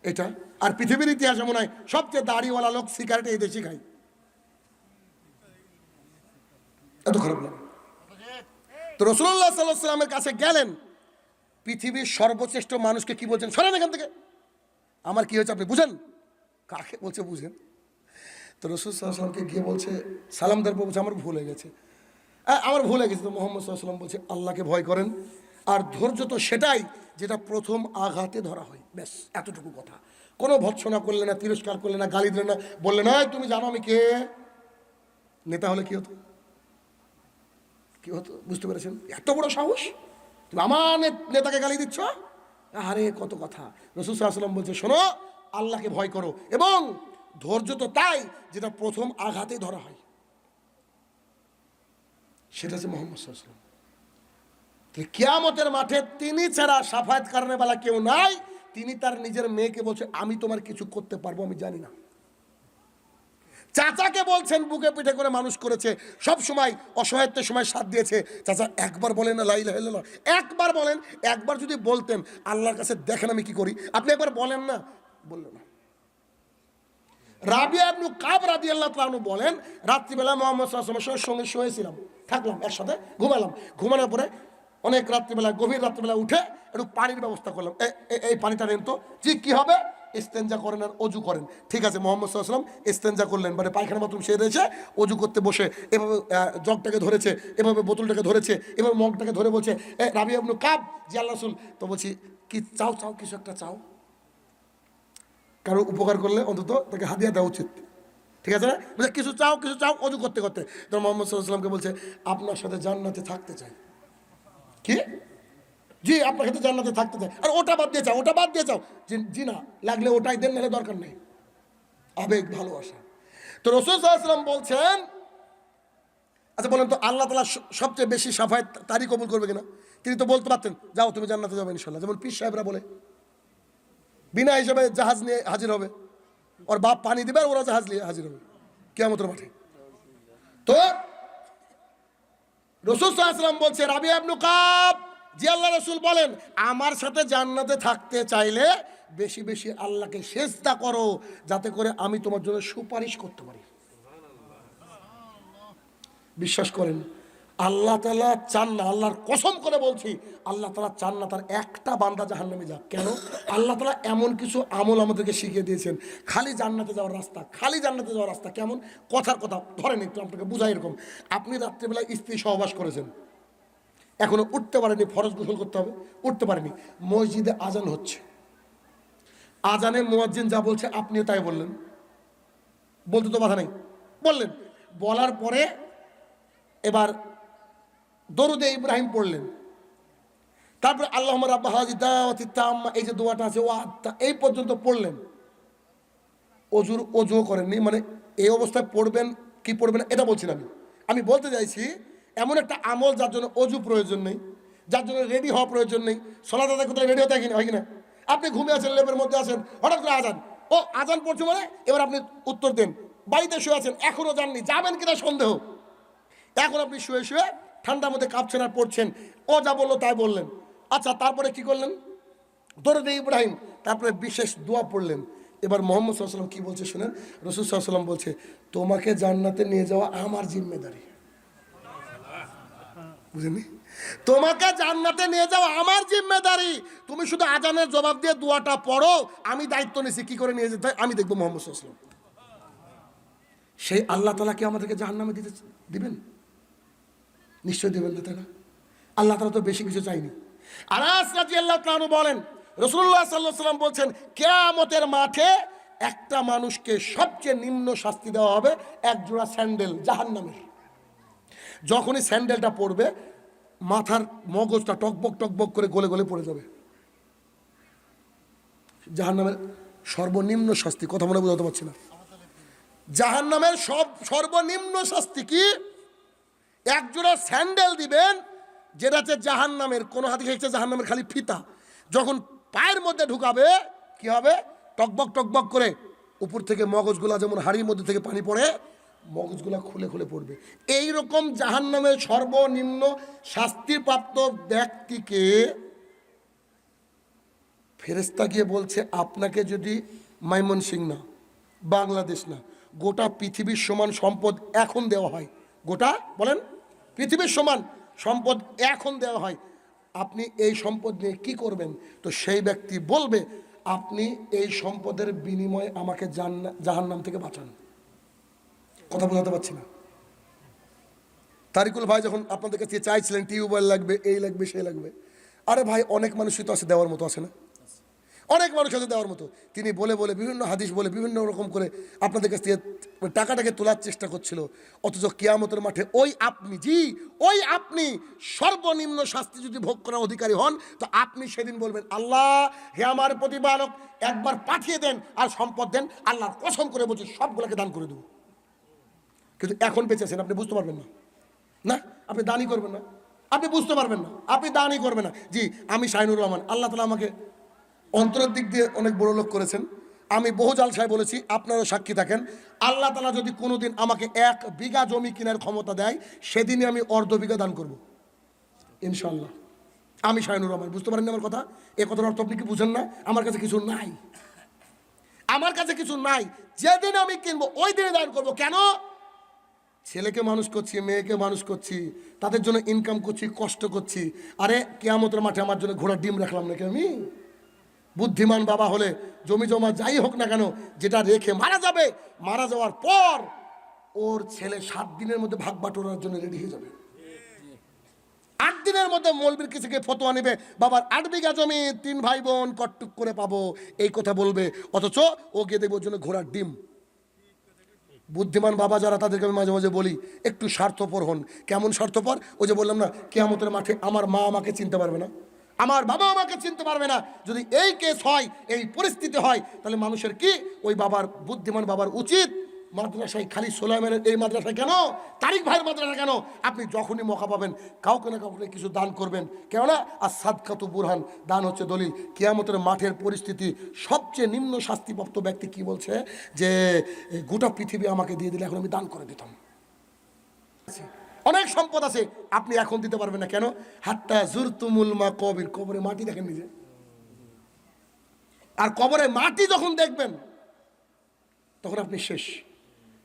এটা। আর পৃথিবীর ইতিহাসে মনে হয় সবচেয়ে দাড়িওয়ালা লোক সিগারেট এই দেশে খায়। এত খারাপ লাগে। তো রাসূলুল্লাহ সাল্লাল্লাহু আলাইহি ওয়াসাল্লামের কাছে গেলেন, পৃথিবীর সর্বশ্রেষ্ঠ মানুষকে কি বলছেন? সরেন এখান থেকে, আমার কি হয়েছে আপনি বুঝেন? কাকে বলছে বুঝেন? তো রাসূল সাল্লাল্লাহু আলাইহি ওয়াসাল্লামকে গিয়ে বলছে, সালাম দেওয়ার পর বলছে আমার ভুল হয়ে গেছে, আমার ভুল হয়ে গেছে। তো মুহাম্মদ সাল্লাল্লাহু আলাইহি ওয়াসাল্লাম বলছে আল্লাহকে ভয় করেন, আর ধৈর্য তো সেটাই যেটা প্রথম আঘাতে ধরা হয়। ব্যাস এতটুকু কথা। কোনো ভৎসনা করলে না, তিরস্কার করলে না, গালি দিলে না, বললে না তুমি জানো আমি কে। নেতা হলে কি হতো? কি হতো বুঝতে পেরেছেন? এত বড় সাহস, তুমি আমার নেতাকে গালি দিচ্ছ? আরে কত কথা। রাসূল সাল্লাল্লাহু আলাইহি ওয়াসাল্লাম বলছে শোনো, আল্লাহকে ভয় করো, এবং ধৈর্য তো তাই যেটা প্রথম আঘাতে ধরা হয়। সেটা হচ্ছে মুহাম্মদ সাল্লাল্লাহু আলাইহি ওয়াসাল্লাম। কিয়ামতের মাঠে তিনি ছাড়া শাফায়াত কারণে বেলা কেউ নাই। তিনি তার নিজের মেয়েকে বলছে আমি তোমার কিছু করতে পারবো, আমি জানি না। চাচাকে বলছেন বুকে পিঠে করে মানুষ করেছে, সব সময় অসহায়ত্বের সময় সাথ দিয়েছে। চাচা একবার বলেন না লা ইলাহা ইল্লাল্লাহ, একবার বলেন। একবার যদি বলতেন আল্লাহর কাছে দেখেন আমি কি করি, আপনি একবার বলেন না, বললেন না। রাবিয়া ইবনে কাব রাদিয়াল্লাহু তাআলা আনহু বলেন, রাত্রিবেলা মুহাম্মদ সাল্লাল্লাহু আলাইহি ওয়াসাল্লামের সঙ্গে শুয়েছিলাম, থাকলাম একসাথে, ঘুমালাম। ঘুমানোর পরে অনেক রাত্রিবেলা, গভীর রাত্রিবেলা উঠে একটু পানির ব্যবস্থা করলাম। এই পানিটা নেন তো। জি কি হবে? ইস্তেঞ্জা করেন আর অজু করেন। ঠিক আছে, মুহাম্মদ সাল্লাল্লাহু আলাইহি ওয়াসাল্লাম ইস্তেঞ্জা করলেন, মানে পায়খানা বাথরুম সেরে রয়েছে, অজু করতে বসে এভাবে জগটাকে ধরেছে, এভাবে বোতলটাকে ধরেছে, এভাবে মগটাকে ধরে বলছে রাবিয়া ইবনে কাব, জি আল্লাহ রাসূল। তো বলছি কি চাও? চাও কিছু একটা চাও। কারো উপকার করলে অন্তত তাকে হাদিয়া দেওয়া উচিত, ঠিক আছে না? বলছে কিছু চাও, কিছু চাও, অজু করতে করতে। তো মুহাম্মদ সাল্লাল্লাহু আলাইহি ওয়াসাল্লামকে বলছে আপনার সাথে জান্নাতে থাকতে চাই। কি? জি আপনার সাথে জান্নাতে থাকতে চাই। আর ওটা বাদ দিয়ে চাও, ওটা বাদ দিয়ে চাও। জি না, লাগলে ওটাই দেন, নাহলে দরকার নেই। আবেগ, ভালোবাসা। তো রাসূল সাল্লাল্লাহু আলাইহি ওয়াসাল্লাম বলছেন আচ্ছা বলেন তো আল্লাহ তাআলা সবচেয়ে বেশি শাফায়াত তারই কবুল করবে কিনা? তিনি তো বলতে পারতেন যাও তুমি জান্নাতে যাবে ইনশাআল্লাহ, যেমন পীর সাহেবরা বলে বিনা হিসাবে জাহাজ নিয়ে হাজির হবে, ওর বাপ পানি দিবে আর ওরা জাহাজ নিয়ে হাজির হবে কিয়ামতের মাঠে। তো রাসূল সাল্লাল্লাহু আলাইহি ওয়াসাল্লাম বলছে রাবিয়া ইবনে কাব, জি আল্লাহ রাসূল বলেন আমার সাথে জান্নাতে থাকতে চাইলে বেশি বেশি আল্লাহকে সিজদা করো, যাতে করে আমি তোমার জন্য সুপারিশ করতে পারি। বিশ্বাস করেন আল্লাহ তাআলা চান না, আল্লাহর কসম করে বলছি, আল্লাহ তাআলা চান না তার একটা বান্দা জাহান্নামে যাক। কেন? আল্লাহ তাআলা এমন কিছু আমল আমাদেরকে শিখিয়ে দিয়েছেন, খালি জান্নাতে যাওয়ার রাস্তা, খালি জান্নাতে যাওয়ার রাস্তা। কেমন? কথার কথা ধরেন, একটু আপনাকে বুঝাই। এরকম আপনি রাত্রিবেলা স্ত্রী সহবাস করেছেন, এখনো উঠতে পারেনি, ফরজ গোসল করতে হবে, উঠতে পারেনি, মসজিদে আজান হচ্ছে, আজানে মুয়াজ্জিন যা বলছে আপনিও তাই বললেন, বলতে তো বাধা নেই, বললেন। বলার পরে এবার দরুদে ইব্রাহিম পড়লেন, তারপরে আল্লাহুম্মা রাব্বা হাযিহি দাওয়াতি তাম্মা, এই যে দোয়াটা আছে এই পর্যন্ত পড়লেন। অজুও করেননি, মানে এই অবস্থায় পড়বেন কি পড়বেন এটা বলছি না। আমি বলতে চাইছি এমন একটা আমল যার জন্য অজু প্রয়োজন নেই, যার জন্য রেডি হওয়া প্রয়োজন নেই। সালাত আদায় করতে রেডি হতে হয় কিনা? আপনি ঘুমিয়ে আছেন, লেপের মধ্যে আছেন, হঠাৎ করে আজান, ও আজান পড়ছে মানে এবার আপনি উত্তর দেন। বাড়িতে শুয়ে আছেন, এখনো যাননি, যাবেন কিনা সন্দেহ, এখন আপনি শুয়ে শুয়ে ঠান্ডার মধ্যে কাঁপছেন আর পড়ছেন, ও যা বললো তাই বললেন। আচ্ছা, তারপরে কি করলেন? দরুদ ইব্রাহিম, তারপরে বিশেষ দোয়া পড়লেন। এবার মোহাম্মদ সাল্লাল্লাহু আলাইহি ওয়াসাল্লাম কি বলছে শুনেন। রাসূল সাল্লাল্লাহু আলাইহি ওয়াসাল্লাম বলছে, তোমাকে জান্নাতে নিয়ে যাওয়া আমার জিম্মেদারি। বুঝেননি? তোমাকে জান্নাতে নিয়ে যাওয়া আমার জিম্মেদারি। তুমি শুধু আজানের জবাব দিয়ে দোয়াটা পড়ো, আমি দায়িত্ব নিয়েছি কি করে নিয়ে যেতে হয় আমি দেখবো। মোহাম্মদ সাল্লাল্লাহু আলাইহি ওয়াসাল্লাম, সেই আল্লাহ তাআলা কি আমাদেরকে জাহান্নামে দিবেন? নিশ্চয় দিবেন না, তাই না? আল্লাহ তাআলা তো বেশি কিছু চাইনি। আনাস রাদিয়াল্লাহু তাআলা বলেন, রাসূলুল্লাহ সাল্লাল্লাহু আলাইহি ওয়াসাল্লাম বলছেন, কিয়ামতের মাঠে একটা মানুষকে সবচেয়ে নিম্ন শাস্তি দেওয়া হবে এক জোড়া স্যান্ডেল জাহান্নামের। যখনই স্যান্ডেলটা পড়বে মাথার মগজটা টকবক টকবক করে গলে গলে পড়ে যাবে। জাহান্নামের সর্বনিম্ন শাস্তি, কথা মনে বোঝাতে পারছি না। জাহান্নামের সর্বনিম্ন শাস্তি কি? এক জোড়া স্যান্ডেল দিবেন, যেটা হচ্ছে জাহান্নামের। কোন হাতে খেয়েছে জাহান্নামের খালি ফিতা, যখন পায়ের মধ্যে ঢুকাবে কি হবে? টকবক টকবক করে উপর থেকে মগজগুলা যেমন হাড়ির মধ্যে থেকে পানি পড়ে, মগজগুলা খুলে খুলে পড়বে। এইরকম জাহান্নামের সর্বনিম্ন শাস্তিপ্রাপ্ত ব্যক্তিকে ফেরেশতা গিয়ে বলছে, আপনাকে যদি ময়মনসিংহ না, বাংলাদেশ না, গোটা পৃথিবীর সমান সম্পদ এখন দেওয়া হয়, গোটা বলেন পৃথিবীর সমান সম্পদ এখন দেওয়া হয়, আপনি এই সম্পদ নিয়ে কি করবেন? তো সেই ব্যক্তি বলবে, আপনি এই সম্পদের বিনিময়ে আমাকে জাহান্নাম থেকে বাঁচান। কথা বোঝাতে পারছি না? তারিকুল ভাই যখন আপনাদের কাছে চাইছিলেন টিউবওয়েল লাগবে, এই লাগবে, সেই লাগবে, আরে ভাই অনেক মানুষই তো আছে দেওয়ার মতো, আছে না? অনেক মানুষ আছে দেওয়ার মতো। তিনি বলে বলে বিভিন্ন হাদিস বলে বিভিন্ন রকম করে আপনাদের কাছ থেকে টাকাটাকে তোলার চেষ্টা করছিল। অথচ কিয়ামতের মাঠে ওই আপনি সর্বনিম্ন শাস্তি যদি ভোগ করার অধিকারী হন, তো আপনি সেদিন বলবেন, আল্লাহ হে আমার প্রতিপালক, একবার পাঠিয়ে দেন আর সম্পদ দেন, আল্লাহর কসম করে বলছি সবগুলোকে দান করে দেবো। কিন্তু এখন বেঁচে আছেন, আপনি বুঝতে পারবেন না। না, আপনি দানই করবেন না, আপনি বুঝতে পারবেন না, আপনি দানই করবেন না। জি, আমি শাহিনুর রহমান, আল্লাহ তাআলা আমাকে অন্তরের দিক দিয়ে অনেক বড় লোক করেছেন। আমি বহু জালসায় বলেছি, আপনারাও সাক্ষী থাকেন, আল্লাহ তাআলা যদি কোনোদিন আমাকে 1 বিঘা জমি কেনার ক্ষমতা দেয়, সেদিনই আমি অর্ধ বিঘা দান করব ইনশাআল্লাহ। আমি শাহিনুর রহমান, বুঝতে পারেন না আমার কথা? এ কথার অর্থ আপনি কি বুঝেন না? আমার কাছে কিছু নাই, আমার কাছে কিছু নাই। যেদিন আমি কিনবো ওই দিনে দান করব। কেন? ছেলেকে মানুষ করছি, মেয়েকে মানুষ করছি, তাদের জন্য ইনকাম করছি, কষ্ট করছি। আরে কিয়ামতের মাঠে আমার জন্য ঘোড়ার ডিম রাখলাম নাকি আমি? বুদ্ধিমান বাবা হলে জমি জমা যাই হোক না কেন, যেটা রেখে মারা যাবে, মারা যাওয়ার পর ওর ছেলে 7 দিনের মধ্যে ভাগ বাটোয়ারার জন্য রেডি হয়ে যাবে। 8 দিনের মধ্যে মৌলবীর কাছে গিয়ে ফতোয়া নেবে, বাবার 8 বিঘা জমি 3 ভাই বোন কটটুক করে পাবো, এই কথা বলবে। অথচ ও গিয়ে দেখবে ওর জন্য ঘোড়ার ডিম। বুদ্ধিমান বাবা যারা, তাদেরকে আমি মাঝে মাঝে বলি, একটু স্বার্থপর হন। কেমন স্বার্থপর? ওই যে বললাম না, কিয়ামতের মাঠে আমার মা আমাকে চিনতে পারবে না, আমার বাবা আমাকে চিনতে পারবে না। যদি এই কেস হয়, এই পরিস্থিতি হয়, তাহলে মানুষের কি, ওই বাবার, বুদ্ধিমান বাবার উচিত মাদ্রাসায়, খালি সুলাইমানের এই মাদ্রাসায় কেন, তারিক ভাইয়ের মাদ্রাসা কেন, আপনি যখনই মৌকা পাবেন কাউকে না কাউকে কিছু দান করবেন। কেননা আর সাদকাতু বুরহান, দান হচ্ছে দলিল। কিয়ামতের মাঠের পরিস্থিতি, সবচেয়ে নিম্ন শাস্তিপ্রাপ্ত ব্যক্তি কি বলছে, যে গোটা পৃথিবী আমাকে দিয়ে দিলে এখন আমি দান করে দিতাম। অনেক সম্পদ আছে, আপনি এখন দিতে পারবেন না। কেন? হাত্তা জুরতুমুল মাকাবির, কবরে মাটি দেখেন নিজে। আর কবরে মাটি যখন দেখবেন তখন আপনি শেষ।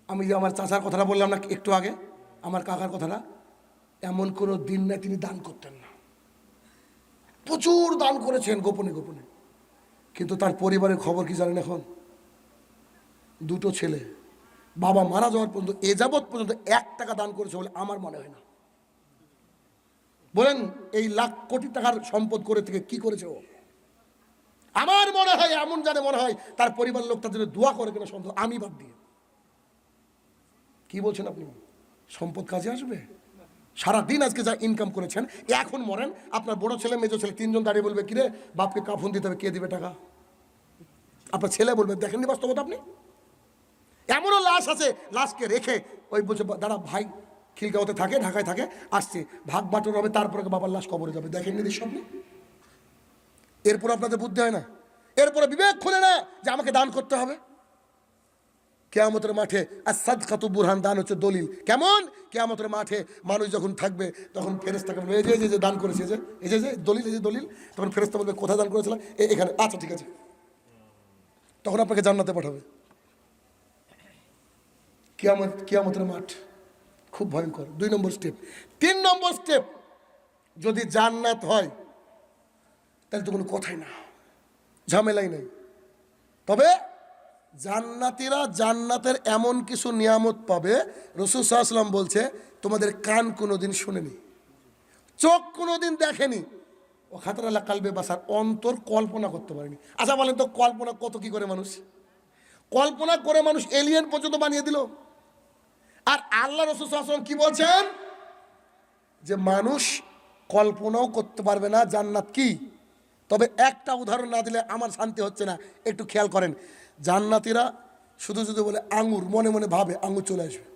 আমি যে আমার চাচার কথাটা বললাম না একটু আগে, আমার কাকার কথাটা, এমন কোনো দিন না তিনি দান করতেন না। প্রচুর দান করেছেন গোপনে গোপনে, কিন্তু তার পরিবারের খবর কি জানেন? এখন 2টো ছেলে, বাবা মারা যাওয়ার পর্যন্ত এ যাবৎ পর্যন্ত 1 টাকা দান করেছে বলে আমার মনে হয় না। বলেন এই লাখ কোটি টাকার সম্পদ করে থেকে কি করেছে ও? আমার মনে হয়, এমন জানে মনে হয় তার পরিবার লোক তার জন্য দোয়া করে কিনা সন্দেহ, আমি বাদ দিয়ে। কি বলছেন আপনি? সম্পদ কাজে আসবে? সারাদিন আজকে যা ইনকাম করেছেন, এখন মরেন, আপনার বড় ছেলে মেজো ছেলে 3জন দাঁড়িয়ে বলবে, কিরে বাপকে কাফন দিতে হবে, কে দিবে টাকা? আপনার ছেলে বলবে, দেখেননি বাস্তবতা আপনি? এমনও লাশ আছে, লাশকে রেখে ওই বলছে, দাঁড়া ভাই খিলগাঁওতে থাকে, ঢাকায় থাকে, আসছে, ভাগ বাটোর হবে, তারপরে বাবার লাশ কবরে যাবে। দেখেননি দৃশ্য আপনি? এরপর আপনাদের বুদ্ধি হয় না? এরপরে বিবেক খুলে না যে আমাকে দান করতে হবে? কিয়ামতের মাঠে আস-সাদকাতু বুরহান, দান হচ্ছে দলিল। কেমন? কিয়ামতের মাঠে মানুষ যখন থাকবে তখন ফেরেশতাকে বলবে, এই যে দান করেছে, এই যে দলিল, এই যে দলিল। তখন ফেরেশতা বলবে, কোথায় দান করেছিলাম? এখানে। আচ্ছা ঠিক আছে। তখন আপনাকে জান্নাতে পাঠাবে। কিয়ামতের মাঠ খুব ভয়ঙ্কর। 2 নম্বর স্টেপ। 3 নম্বর স্টেপ, যদি জান্নাত হয় তাহলে তো কোনো কথাই না, ঝামেলাই নেই। তবে জান্নাতীরা জান্নাতের এমন কিছু নিয়ামত পাবে, রাসূল সাল্লাল্লাহু আলাইহি ওয়াসাল্লাম বলছে, তোমাদের কান কোনোদিন শুনেনি, চোখ কোনোদিন দেখেনি, ও খাতার আলা কালবে বাসার, অন্তর কল্পনা করতে পারেনি। আচ্ছা বলেন তো, কল্পনা কত কি করে মানুষ? কল্পনা করে মানুষ এলিয়েন পর্যন্ত বানিয়ে দিল। আর আল্লাহ রাসূল সাল্লাল্লাহু আলাইহি ওয়াসাল্লাম কি বলছেন? যে মানুষ কল্পনাও করতে পারবে না জান্নাত কি। তবে একটা উদাহরণ না দিলে আমার শান্তি হচ্ছে না, একটু খেয়াল করেন। জান্নাতীরা শুধু শুধু বলে আঙ্গুর, মনে মনে ভাবে আঙ্গুর চলে আসবে।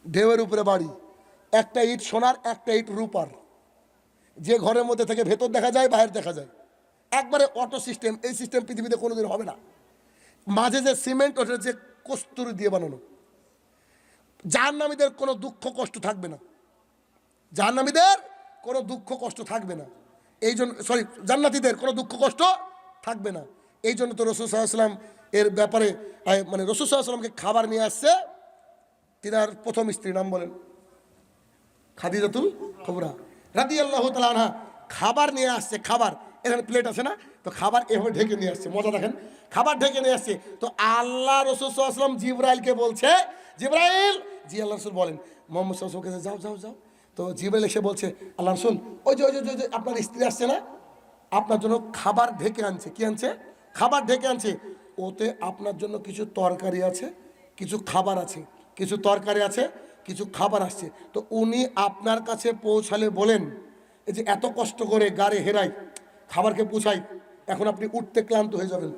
ঢেউয়ের উপরে বাড়ি, একটা ইট সোনার, একটা ইট রূপার, যে ঘরের মধ্যে থেকে ভেতর দেখা যায়, বাইরে দেখা যায়, একবারে অটো সিস্টেম। এই সিস্টেম পৃথিবীতে কোনোদিন হবে না। মাঝে যে সিমেন্ট, ওটা যে কস্তুরি দিয়ে বানানো। জাহান্নামীদের কোনো দুঃখ কষ্ট থাকবে না, জাহান্নামীদের কোনো দুঃখ কষ্ট থাকবে না। এই জন্য জান্নাতীদের কোনো দুঃখ কষ্ট থাকবে না। এই জন্য তো রাসূল সাল্লাল্লাহু আলাইহি ওয়াসাল্লাম এর ব্যাপারে, মানে রাসূল সাল্লাল্লাহু আলাইহি ওয়াসাল্লামকে খাবার নিয়ে আসছে তিনার প্রথম স্ত্রী, নাম বলেন, খাদিজাতুল কুবরা রাদিয়াল্লাহু তাআলা আনহা। খাবার নিয়ে আসছে, খাবার, এখানে প্লেট আছে না, তো খাবার এভাবে ঢেকে নিয়ে আসছে। মজা দেখেন, খাবার ঢেকে নিয়ে আসছে। তো আল্লাহ রাসূল সাল্লাল্লাহু আলাইহি ওয়াসাল্লাম জিবরাইলকে বলছে, জিবরাইল, জি আল্লাহ রাসূল বলেন, মুহাম্মদ সাল্লাল্লাহু আলাইহি ওয়াসাল্লামকে যাও যাও যাও। তো জিবরাইল এসে বলছে, আল্লাহ রাসূল, ওই যে আপনার স্ত্রী আসছে না, আপনার জন্য খাবার ঢেকে আনছে। কি আনছে? খাবার ঢেকে আনছে। ওতে আপনার জন্য কিছু তরকারি আছে, কিছু খাবার আছে, কিছু তরকারি আছে, কিছু খাবার আসছে। তো উনি আপনার কাছে পৌঁছালে বলেন, এই যে এত কষ্ট করে গাড়ি হেরাই খাবারকে পৌঁছাই, এখন আপনি উঠতে ক্লান্ত হয়ে যাবেন।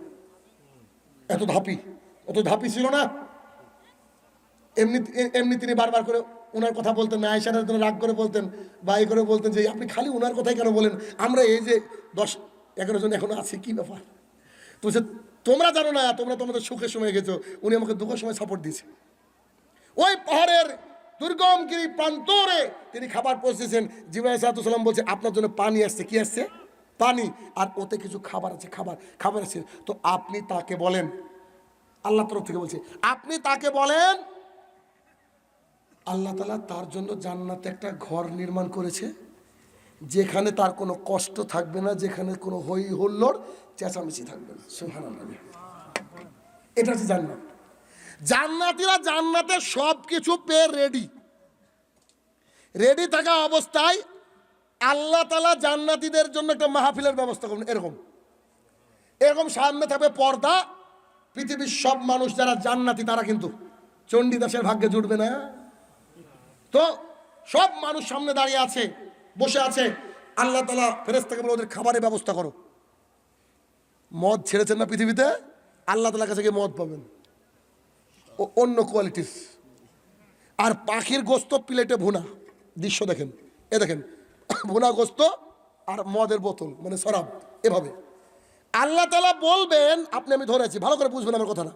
এত ধাপি ছিল না। এমনি তিনি বারবার করে উনার কথা বলতেন না, আয়েশার জন্য রাগ করে বলতেন বা এই করে বলতেন যে আপনি খালি উনার কথাই কেন বলেন, আমরা এই যে 10-11 জন এখনো আছি, কি ব্যাপার? তো তোমরা জানো না, তোমরা তোমাদের সুখের সময় গেছো, উনি আমাকে দুঃখের সময় সাপোর্ট দিয়েছে। ওই পাহাড়ের দুর্গম গিরি প্রান্তরে তিনি খাবার পৌঁছেছেন। জিবরাইল সাল্লাল্লাহু আলাইহি ওয়াসাল্লাম বলছে, আপনার জন্য পানি আসছে। কি আসছে? পানি। আর ওতে কিছু খাবার আছে, খাবার আছে। তো আপনি তাকে বলেন, আল্লাহ তরফ থেকে বলছে, আপনি তাকে বলেন আল্লাহ তাআলা তার জন্য জান্নাতে একটা ঘর নির্মাণ করেছে, যেখানে তার কোনো কষ্ট থাকবে না, যেখানে কোনো হই হুল্লোড় চেঁচামেচি থাকবে না। সুবহানাল্লাহ। এটা হচ্ছে জান্নাত। জান্নাতীরা জান্নাতে সব কিছু পেয়ে রেডি থাকা অবস্থায় আল্লাহ তাআলা জান্নাতীদের জন্য একটা মাহফিলের ব্যবস্থা করবেন। এরকম সামনে থাকবে পর্দা। পৃথিবীর সব মানুষ যারা জান্নাতি তারা কিন্তু চণ্ডীদাসের ভাগ্যে জুটবে না। তো সব মানুষ সামনে দাঁড়িয়ে আছে, বসে আছে। আল্লাহ তাআলা ফেরেশতাকে বলে, ওদের খাবারের ব্যবস্থা করো। মদ ছেড়েছেন না পৃথিবীতে, আল্লাহ তাআলার কাছে গিয়ে মদ পাবেন, অন্য কোয়ালিটির। আর পাখির গোস্ত প্লেটে ভুনা, দৃশ্য দেখেন, দেখেন ভুনা গোস্ত আর মদের বোতল, মানে শরাব, এভাবে আল্লাহ তাআলা বলবেন, আমি ধরে আছি, ভালো করে বুঝবেন আমার কথাটা,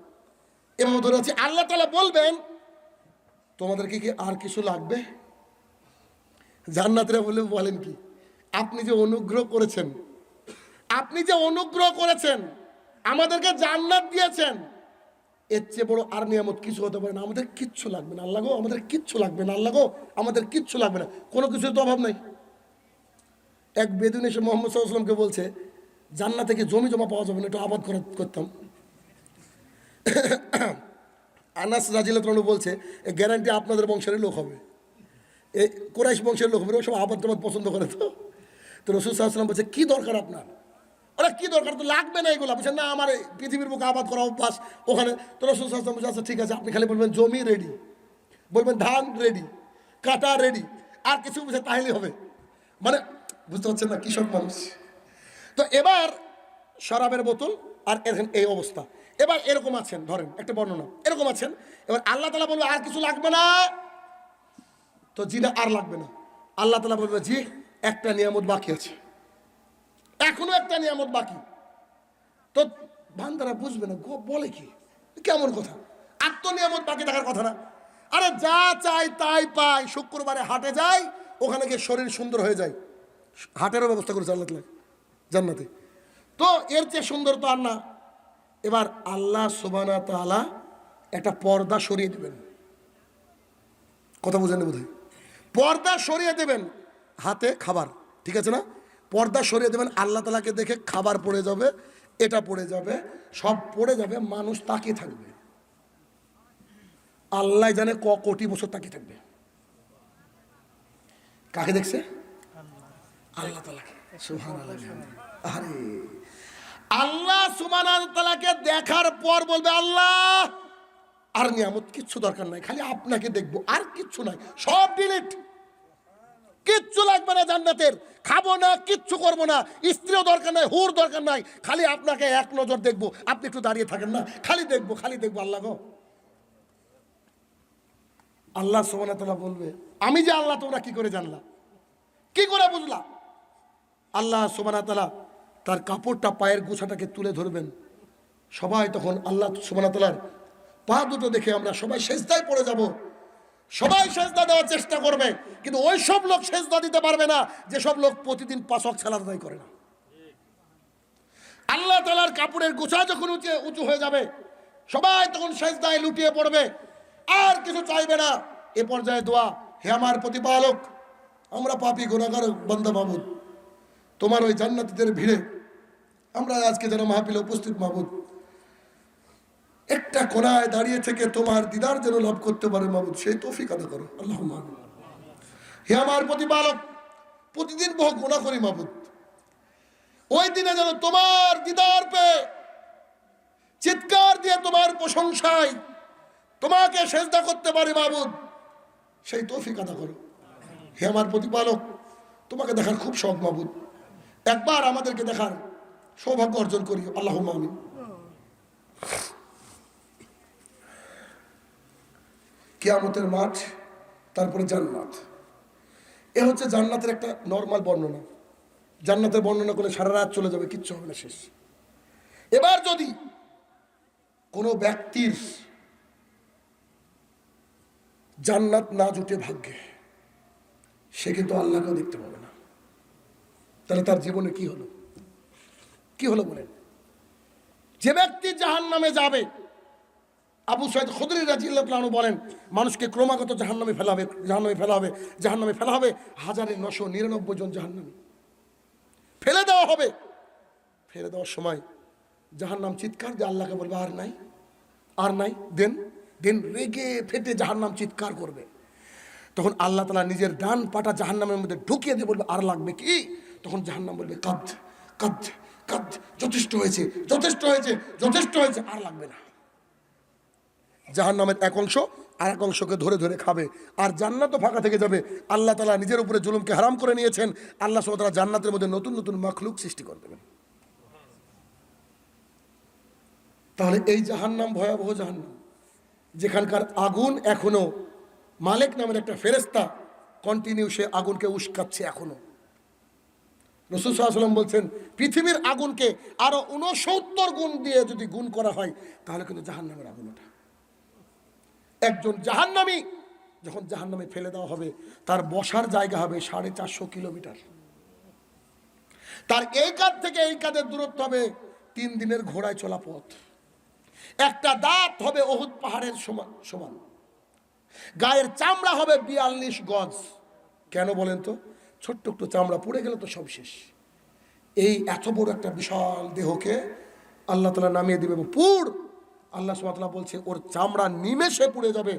এভাবে ধরে আছি। আল্লাহ তাআলা বলবেন, তোমাদেরকে কি আর কিছু লাগবে? জান্নাতীরা বলেন কি, আপনি যে অনুগ্রহ করেছেন, আমাদেরকে জান্নাত দিয়েছেন, এর চেয়ে বড় আর নিয়ামত কিছু হতে পারে না। আমাদের কিচ্ছু লাগবে না আল্লাহ গো, আমাদের কিচ্ছু লাগবে না আল্লাহ গো, আমাদের কিচ্ছু লাগবে না, কোনো কিছুর তো অভাব নাই। এক বেদুইন এসে মুহাম্মদ সাল্লাল্লাহু আলাইহি ওয়াসাল্লামকে বলছে, জান্নাতে থেকে জমি জমা পাওয়া যাবে না, একটু আবাদ করতাম। আনাস রাদিয়াল্লাহু আনহু বলছে, এই গ্যারান্টি আপনাদের বংশের লোক হবে, এই কুরাইশ বংশের লোক হবে, ওরা সব আবাদ পছন্দ করে। তো রাসূল সাল্লাল্লাহু আলাইহি ওয়াসাল্লাম বলছে, কি দরকার আপনার? ওরা কি দরকার, তো লাগবে না এগুলো। বলছেন না, আমার পৃথিবীর বুকে আবাদ করা অভ্যাস ওখানে। তো রাসূল সাল্লাল্লাহু আলাইহি ওয়াসাল্লাম বলছে, আচ্ছা ঠিক আছে, আপনি খালি বলবেন জমি রেডি, বলবেন ধান রেডি, কাটা রেডি, আর কিছু বুঝে তাহলেই হবে। মানে বুঝতে পারছেন না, কৃষক মানুষ। তো এবার শরাবের বোতল আর এই অবস্থা। এবার এরকম আছেন, ধরেন একটা বর্ণনা, এরকম আছেন। এবার আল্লাহ তাআলা বলবে, আর কিছু লাগবে না। তো জি না, আর লাগবে না। আল্লাহ তাআলা বলবে, জি একটা নিয়ামত বাকি আছে, এখনো একটা নিয়ামত বাকি। তো বান্দারা বুঝবে না, বলে কি, কেমন কথা? আর তো নিয়ামত বাকি থাকার কথা না। আরে যা চাই তাই পাই। শুক্রবারে হাটে যাই, ওখানে গিয়ে শরীর সুন্দর হয়ে যায়। হাটেরও ব্যবস্থা করেছে আল্লাহ তাআলা জান্নাতে। তো এর চেয়ে সুন্দর তো আর না। এবার আল্লাহ সুবহানাহু ওয়া তাআলা একটা পর্দা সরিয়ে দেবেন। কথা বুঝেন বোধহয়? পর্দা সরিয়ে দেবেন, হাতে খাবার, ঠিক আছে না? পর্দা সরিয়ে দেবেন, আল্লাহ তাআলাকে দেখে খাবার পড়ে যাবে, এটা পড়ে যাবে, সব পড়ে যাবে, মানুষ তাকিয়ে থাকবে। আল্লাহ জানে কোটি বছর তাকিয়ে থাকবে। কাকে দেখছে? আল্লাহ তাআলাকে। সুবহানাল্লাহ। আরে আল্লাহ সুবহানাহু ওয়া তাআলাকে দেখার পর বলবে, আল্লাহ আর নিয়ামত কিচ্ছু দরকার নাই, খালি আপনাকে দেখবো, আর কিচ্ছু নাই, সব ডিলিট, কিচ্ছু লাগবে না জান্নাতের, খাবো না, কিচ্ছু করবো না, স্ত্রীও দরকার নাই, হুর দরকার নাই, খালি আপনাকে এক নজর দেখবো। আপনি একটু দাঁড়িয়ে থাকেন না, খালি দেখবো, খালি দেখবো। আল্লাহ গো, আল্লাহ সুবহানাহু ওয়া তাআলা বলবে, আমি যে আল্লাহ তোমরা কি করে জানলা, কি করে বুঝলা? আল্লাহ সুবহানাহু ওয়া তাআলা তার কাপড়টা, পায়ের গোছাটাকে তুলে ধরবেন। সবাই তখন আল্লাহ সুবহানাহু ওয়া তাআলার পা দুটো দেখে আমরা সবাই সেজদায় পড়ে যাব। সবাই সেজদা দেওয়ার চেষ্টা করবে, কিন্তু ওই সব লোক সেজদা দিতে পারবে না যেসব লোক প্রতিদিন 5 ওয়াক্ত সালাত আদায় করে না। আল্লাহ তাআলার কাপড়ের গোছা যখন উঁচু হয়ে যাবে, সবাই তখন সেজদায় লুটিয়ে পড়বে, আর কিছু চাইবে না। এ পর্যায়ে দোয়া, হে আমার প্রতিপালক, আমরা পাপী গুনাহগার বান্দা মাবুদ, তোমার ওই জান্নাতীদের ভিড়ে আমরা আজকে যেন মাহফিলে উপস্থিত মাবুদ, একটা কোনায় দাঁড়িয়ে থেকে তোমার দিদার যেন লাভ করতে পারে মাবুদ, সেই তৌফিক আদা করো। আল্লাহুম্মা আমিন। হে আমার প্রতিপালক, প্রতিদিন বহু গুনাহ করি মাবুদ, ওই দিনে যেন তোমার দিদার পেয়ে চিৎকার দিয়ে তোমার প্রশংসায় তোমাকে সেজদা করতে পারি মাবুদ, সেই তৌফিক আদা করো। হে আমার প্রতিপালক, তোমাকে দেখার খুব শখ মাবুদ, একবার আমাদেরকে দেখার সৌভাগ্য অর্জন করি। আল্লাহুম্মা আমিন। কিয়ামতের মাঠ, তারপরে জান্নাত। এ হচ্ছে জান্নাতের একটা নরমাল বর্ণনা। জান্নাতের বর্ণনা করলে সারা রাত চলে যাবে, কিচ্ছু হবে না, শেষ। এবার যদি কোনো ব্যক্তির জান্নাত না জুটে ভাগ্যে, সে কিন্তু আল্লাহকেও দেখতে পাবে না। তাহলে তার জীবনে কি হলো? কি হলো বলেন? যে ব্যক্তি জাহান্নামে যাবে, আবু সাঈদ খুদরি রাদিয়াল্লাহু আনহু বলেন, মানুষকে ক্রমাগত জাহান্নামে ফেলা হবে, জাহান্নামে ফেলা হবে, জাহান্নামে ফেলা হবে, 1999 জন জাহান্নামে ফেলে দেওয়া হবে। ফেলে দেওয়ার সময় জাহান্নাম চিৎকার দিয়ে আল্লাহকে বলবে, আর নাই, আর নাই, দেন দেন। রেগে ফেটে জাহান্নাম চিৎকার করবে। তখন আল্লাহ তাআলা নিজের ডান পাটা জাহান্নামের মধ্যে ঢুকিয়ে দিয়ে বলবে, আর লাগবে কি? তখন জাহান্নাম বলবে, কাদ কাদ কাদ, যথেষ্ট হয়েছে, যথেষ্ট হয়েছে, যথেষ্ট হয়েছে, আর লাগবে না। জাহান্নামের এক অংশ আর এক অংশকে ধরে ধরে খাবে, আর জান্নাতও ফাঁকা থেকে যাবে। আল্লাহ তাআলা নিজের উপরে জুলুমকে হারাম করে নিয়েছেন। আল্লাহ সুবহানাহু ওয়া তাআলা জান্নাতের মধ্যে নতুন নতুন মাখলুক সৃষ্টি করে দেবেন। তাহলে এই জাহান্নাম ভয়াবহ জাহান্নাম, যেখানকার আগুন এখনো মালিক নামের একটা ফেরেশতা কন্টিনিউ সে আগুনকে উস্কাচ্ছে এখনো। রাসূল সাল্লাল্লাহু আলাইহি ওয়াসাল্লাম বলছেন, পৃথিবীর আগুনকে আরো 69 গুণ দিয়ে যদি গুণ করা হয়, তাহলে কিন্তু জাহান্নামের আগুন ওঠা। একজন জাহান্নামী যখন জাহান্নামে ফেলে দেওয়া হবে, তার বসার জায়গা হবে 450 কিলোমিটার। তার এই কাঁধ থেকে এই কাঁধের দূরত্ব হবে 3 দিনের ঘোড়ায় চলা পথ। একটা দাঁত হবে উহুদ পাহাড়ের সমান সমান। গায়ের চামড়া হবে 42 গজ। কেন বলেন তো? ছোট্ট একটু চামড়া পড়ে গেলে তো সব শেষ। এই এত বড় একটা বিশাল দেহকে আল্লাহ তাআলা নামিয়ে দিবে পুড়। আল্লাহ সুবহানাহু ওয়া তাআলা বলছে, ওর চামড়া নিমেষে পুড়ে যাবে,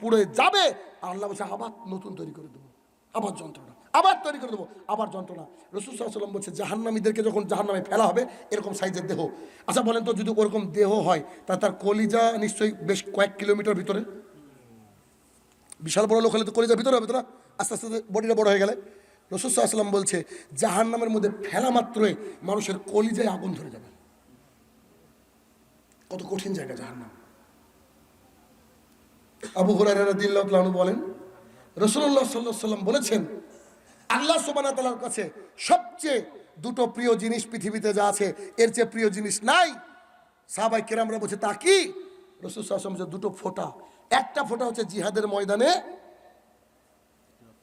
পুড়ে যাবে। আর আল্লাহ বলছে, আবার নতুন তৈরি করে দেবো, আবার যন্ত্রণা, আবার তৈরি করে দেবো, আবার যন্ত্রণা। রাসূল সাল্লাল্লাহু আলাইহি ওয়াসাল্লাম বলছে, জাহান্নামীদেরকে যখন জাহান্নামে ফেলা হবে, এরকম সাইজের দেহ। আচ্ছা বলেন তো, যদি ওরকম দেহ হয়, তার কলিজা নিশ্চয়ই বেশ কয়েক কিলোমিটার ভিতরে। বিশাল বড় লোক হলে তো কলিজা ভিতরে হবে তো না, আস্তে আস্তে বডিটা বড় হয়ে গেলে। রাসূল সাল্লাল্লাহু আলাইহি ওয়াসাল্লাম বলছে, জাহান্নামের মধ্যে ফেলা মাত্রই মানুষের কলিজায় আগুন ধরে যাবে। কত কঠিন জায়গা জাহান্নাম। আবু হুরায়রা রাদিয়াল্লাহু আনহু বলেন, রাসূলুল্লাহ সাল্লাল্লাহু আলাইহি ওয়াসাল্লাম বলেছেন, আল্লাহ সুবহানাহু ওয়া তাআলার কাছে সবচেয়ে দুটো প্রিয় জিনিস পৃথিবীতে যা আছে, এর চেয়ে প্রিয় জিনিস নাই। সাহাবায়ে কেরামরা বলছে, তা কি? রাসূল সাল্লাল্লাহু আলাইহি ওয়াসাল্লাম যে দুটো ফোঁটা, একটা ফোঁটা হচ্ছে জিহাদের ময়দানে